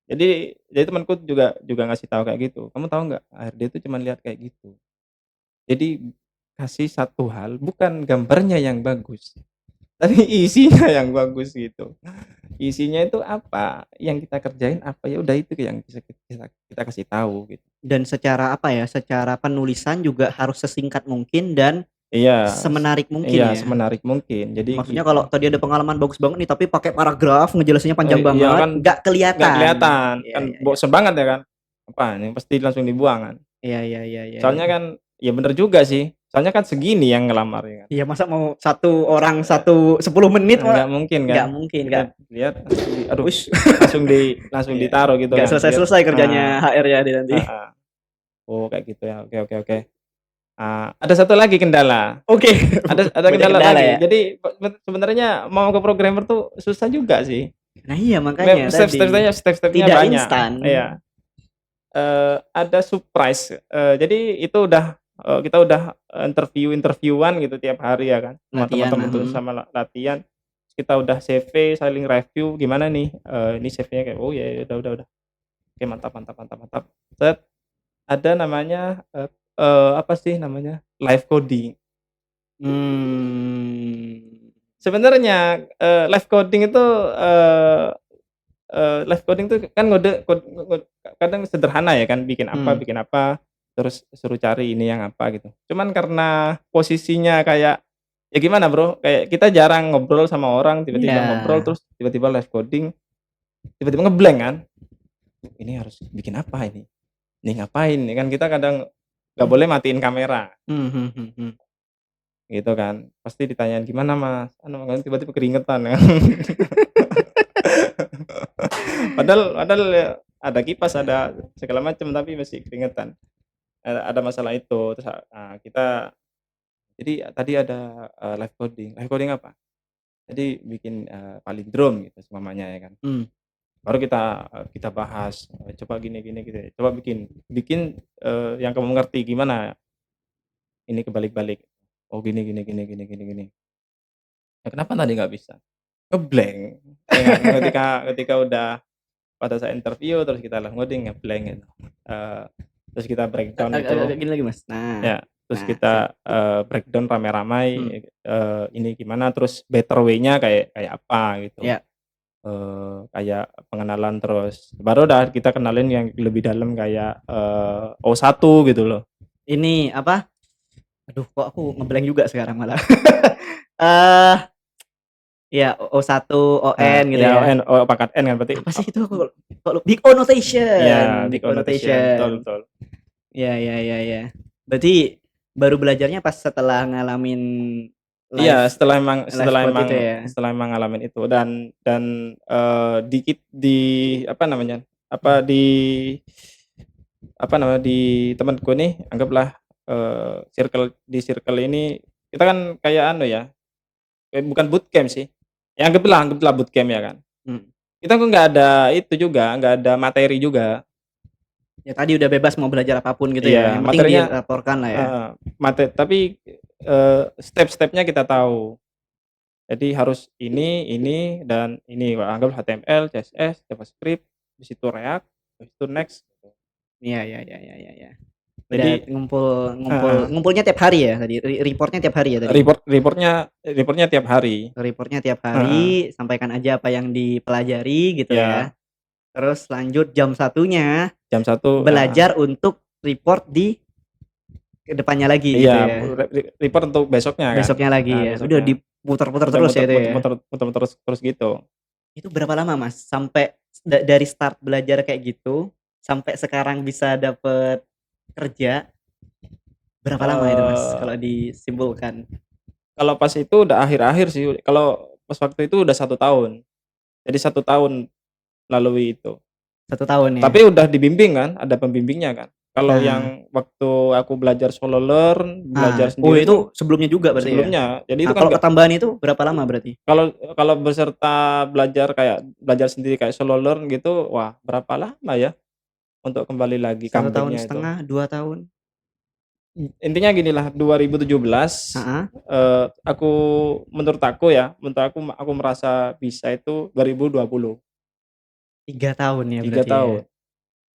Jadi temanku juga juga ngasih tahu kayak gitu, "Kamu tahu nggak, HRD itu cuman lihat kayak gitu." Jadi kasih satu hal, bukan gambarnya yang bagus, tapi isinya yang bagus gitu. Isinya itu apa, yang kita kerjain apa, ya udah itu yang bisa kita kasih tahu gitu. Dan secara apa ya, secara penulisan juga harus sesingkat mungkin dan Iya, semenarik mungkin iya ya. semenarik mungkin. Jadi Maksudnya kalau tadi ada pengalaman bagus banget nih, tapi pakai paragraf ngejelasinnya panjang iya banget, kan nggak nggak kelihatan. kelihatan, Iya kan iya iya. bosen banget ya kan, apaan ini pasti langsung dibuang kan. Iya iya iya iya iya. Soalnya kan ya bener juga sih, soalnya kan segini yang ngelamar ya kan. Iya, masa mau satu orang 10 menit mah Nggak mungkin kan, nggak mungkin, kita nggak lihat langsung aduh, wush. langsung Iya, ditaruh gitu nggak kan, biar selesai-selesai kerjanya HR ya dia nanti. heeh. Oh kayak gitu ya, oke oke oke. Ada satu lagi kendala, Oke, ada banyak kendala kendala lagi. ya? Jadi sebenarnya mau ke programmer tuh susah juga sih. Nah iya makanya tadi, Step-stepnya tidak banyak, instan. iya. Ada surprise, jadi itu udah, kita udah interview-interview-an gitu tiap hari ya kan, sama Latihan, teman-teman tuh sama latihan, kita udah CV saling review, "Gimana nih, ini CV-nya kayak." "Oh ya ya, udah. Oke mantap mantap mantap mantap." Set, ada namanya, apa sih namanya, live coding. mmm, Sebenarnya, live coding itu, live coding tuh kan kadang sederhana ya kan, mmm, bikin apa, terus suruh cari ini yang apa gitu. Cuman karena posisinya kayak, ya gimana Bro, kayak kita jarang ngobrol sama orang, tiba-tiba ngobrol, iya, terus tiba-tiba live coding, tiba-tiba nge-blank kan, "Ini harus bikin apa ini? Ini ngapain?" Ini kan kita kadang nggak boleh matiin kamera, mhm. gitu kan. Pasti ditanyain, "Gimana Mas?" Anu kan tiba-tiba keringetan ya. Padahal ya ada kipas, ada segala macam, tapi masih keringetan. Ada masalah itu, terus, kita jadi tadi ada, live coding. Live coding apa? Jadi bikin, palindrom gitu seumpamanya ya kan. Mmm, Baru kita bahas, coba gini gini gitu, coba bikin bikin, yang kamu ngerti gimana ini kebalik-balik. Oh gini gini gini gini gini gini. "Ya kenapa tadi nggak bisa?" Nge-blank. Ketika udah pada saat interview terus kita live coding nge-blank gitu. Eee, terus kita breakdown itu, agak gini lagi, Mas. Nah ya, terus nah sip, kita, breakdown mmm, rame-ramai, ini gimana, terus better way-nya kayak kayak apa gitu. iya. Kayak pengenalan, terus baru dah kita kenalin yang lebih dalam kayak, O1 gitu loh. Ini apa, aduh kok aku nge-blank juga sekarang malah. Eee, Iya, O1, Nah, ON gitu ya ya. ON, O pangkat N kan berarti Apa sih itu kalau Big O iya, Notation, big Big O connotation, betul Notation. betul. Ya. Berarti baru belajarnya pas setelah ngalamin live Iya, setelah emang live setelah code emang itu ya? setelah emang ngalamin itu dikit di apa namanya, apa, di temanku nih anggaplah, circle ini kita kan kayak anu ya, bukan bootcamp sih, ya anggaplah bootcamp ya kan. Mhm. Kita kok nggak ada itu juga, nggak ada materi juga. Ya tadi udah bebas mau belajar apapun gitu ya, Iya, yang penting materinya dilaporkan lah ya? heeh, tapi, step-stepnya kita tahu. Jadi harus ini, dan ini, anggap HTML, CSS, JavaScript, habis itu React, habis itu next gitu. Iya. Udah Jadi ngumpul ngumpul heeh, ngumpulnya tiap hari ya tadi? Reportnya tiap hari ya tadi? reportnya tiap hari. Reportnya tiap Heeh, hari, sampaikan aja apa yang dipelajari gitu ya. iya, Terus lanjut jam satunya jam 1 heeh, belajar untuk report di kedepannya lagi iya, gitu ya. report untuk besoknya kan. Besoknya lagi Nah, ya. Udah besoknya diputar-putar udah terus ya itu ya. muter terus gitu. Itu berapa lama Mas sampai dari start belajar kayak gitu sampai sekarang bisa dapet kerja, berapa lama itu Mas Eee, kalau disimpulkan? Kalau pas itu udah akhir-akhir sih, kalau pas waktu itu udah 1 tahun. Jadi 1 tahun lalui itu. 1 tahun ya? Tapi udah dibimbing kan, ada pembimbingnya kan. Kalau Nah yang waktu aku belajar solo learn, belajar oh sendiri itu tuh sebelumnya juga berarti ya? sebelumnya. Jadi Nah itu kan kalau nggak, ketambahan itu berapa lama berarti? kalau kalau beserta belajar sendiri kayak solo learn gitu, wah berapa lama ya untuk kembali lagi 1 tahun comeback-nya itu. setengah, 2 tahun? Intinya ginilah, 2017, Heeh, aku menurut aku merasa bisa itu 2020, 3 tahun ya 3 berarti ya? tahun.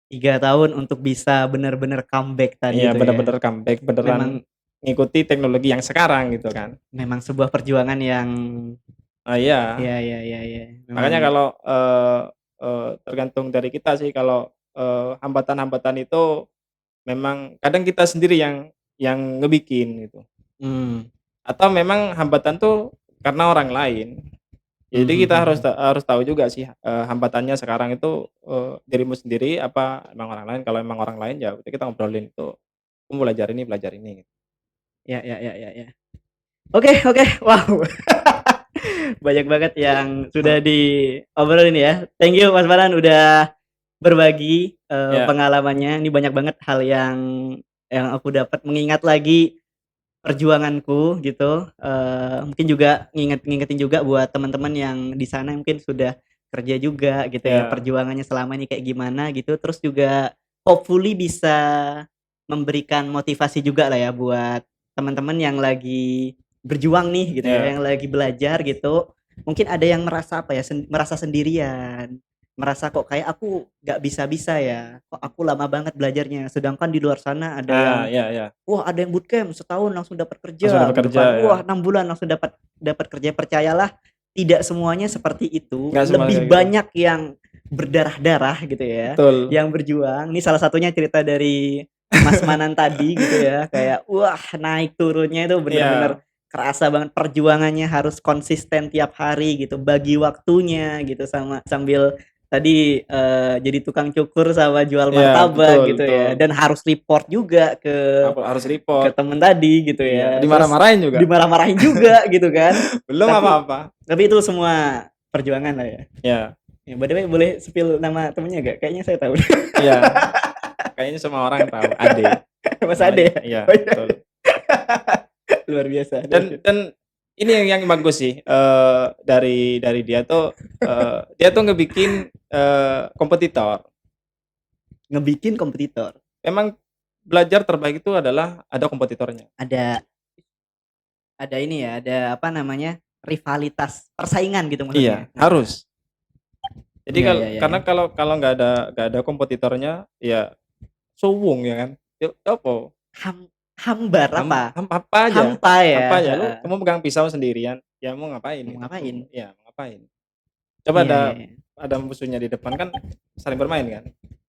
3 tahun untuk bisa bener-bener comeback tadi Iya, itu ya? bener-bener comeback, beneran Memang ngikuti teknologi yang sekarang gitu kan. memang sebuah perjuangan yang Ah, iya, ya, makanya memang kalau, tergantung dari kita sih kalau, hambatan-hambatan itu memang kadang kita sendiri yang ngebikin gitu, mmm, atau memang hambatan tuh karena orang lain. Jadi kita harus tahu juga sih, hambatannya sekarang itu, dirimu sendiri apa emang orang lain. Kalau emang orang lain ya udah kita ngobrolin itu, "Aku mau belajar ini," gitu. Ya. Oke, wow, banyak banget yang sudah diobrolin ya. Thank you Mas Farhan udah berbagi, Ya, pengalamannya. Ini banyak banget hal yang aku dapat mengingat lagi perjuanganku gitu, mungkin juga ngingetin juga buat teman-teman yang di sana mungkin sudah kerja juga gitu ya, ya, perjuangannya selama ini kayak gimana gitu. Terus juga hopefully bisa memberikan motivasi juga lah ya buat teman-teman yang lagi berjuang nih gitu ya, ya. yang lagi belajar gitu. Mungkin ada yang merasa apa ya, merasa sendirian, merasa kok kayak aku nggak bisa-bisa ya, kok aku lama banget belajarnya, sedangkan di luar sana ada Ah, yang iya iya, wah, ada yang bootcamp setahun langsung dapat langsung kerja udah gitu bekerja kan. ya. Wah, 6 bulan langsung dapat dapat kerja. Percayalah, tidak semuanya seperti itu. Nggak semua Lebih kayak gitu. banyak yang berdarah-darah gitu ya, Betul. yang berjuang. Ini salah satunya cerita dari Mas Manan tadi gitu ya, kayak wah, naik turunnya itu bener-bener Iya, kerasa banget perjuangannya harus konsisten tiap hari gitu, bagi waktunya gitu, sama sambil tadi, jadi tukang cukur sama jual iya, martabak betul gitu betul. ya, dan harus report juga Harus ke report. temen tadi gitu Iya, ya, terus dimarah-marahin juga. dimarah-marahin juga gitu kan. Belum Tapi apa-apa. itu semua perjuangan lah ya. Iya Ya by the way boleh spill nama temennya nggak? Kayaknya saya tahu deh. iya, kayaknya semua orang tahu, Ade. Mas Ade Namanya ya? iya, Oh iya. betul. Luar biasa. Dan ini yang bagus sih, dari dia tuh, dia tuh ngebikin, kompetitor. Ngebikin kompetitor. Memang belajar terbaik itu adalah ada kompetitornya. Ada ini ya, ada apa namanya, rivalitas, persaingan gitu maksudnya? Iya, harus. Jadi Iya. karena kalau nggak ada kompetitornya, ya suwung ya kan. Ya opo, Ham hambar apa? apa aja, Hampa ya? apa aja, Heeh. kamu pegang pisau sendirian, ya mau ngapain Mau gitu, ngapain? ya mau ngapain. Coba ada Iya. musuhnya di depan kan saling bermain kan.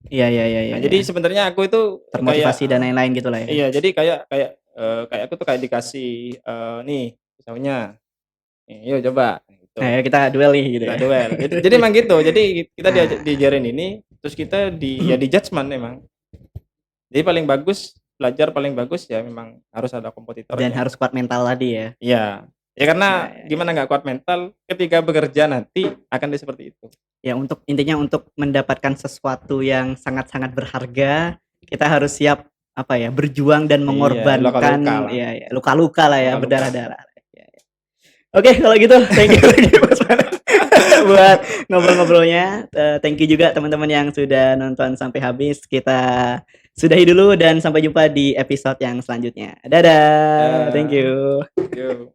Nah Iya. jadi sebenarnya aku itu kayak Termotivasi dan lain-lain gitulah ya? iya jadi kayak aku tuh kayak dikasih, nih pisaunya, nih yuk coba, gitu. Nah, ya kita duel nih gitu Kita ya. duel. Jadi emang gitu. Jadi kita Nah. diajarin ini, terus kita di judgement emang. Jadi paling bagus, belajar paling bagus ya memang harus ada Dan kompetitornya. harus kuat mental tadi ya. Iya. Ya karena Ya. gimana nggak kuat mental ketika bekerja nanti akan seperti itu. Ya intinya untuk mendapatkan sesuatu yang sangat-sangat berharga, kita harus siap berjuang dan Iya, mengorbankan luka-luka lah. luka-luka lah ya, Luka-luka. berdarah-darah. Ya. Oke, kalau gitu thank you Mas Manan buat ngobrol-ngobrolnya. Thank you juga teman-teman yang sudah nonton sampai habis. Kita sudahi dulu dan sampai jumpa di episode yang selanjutnya. Dadah. Thank you. Yo.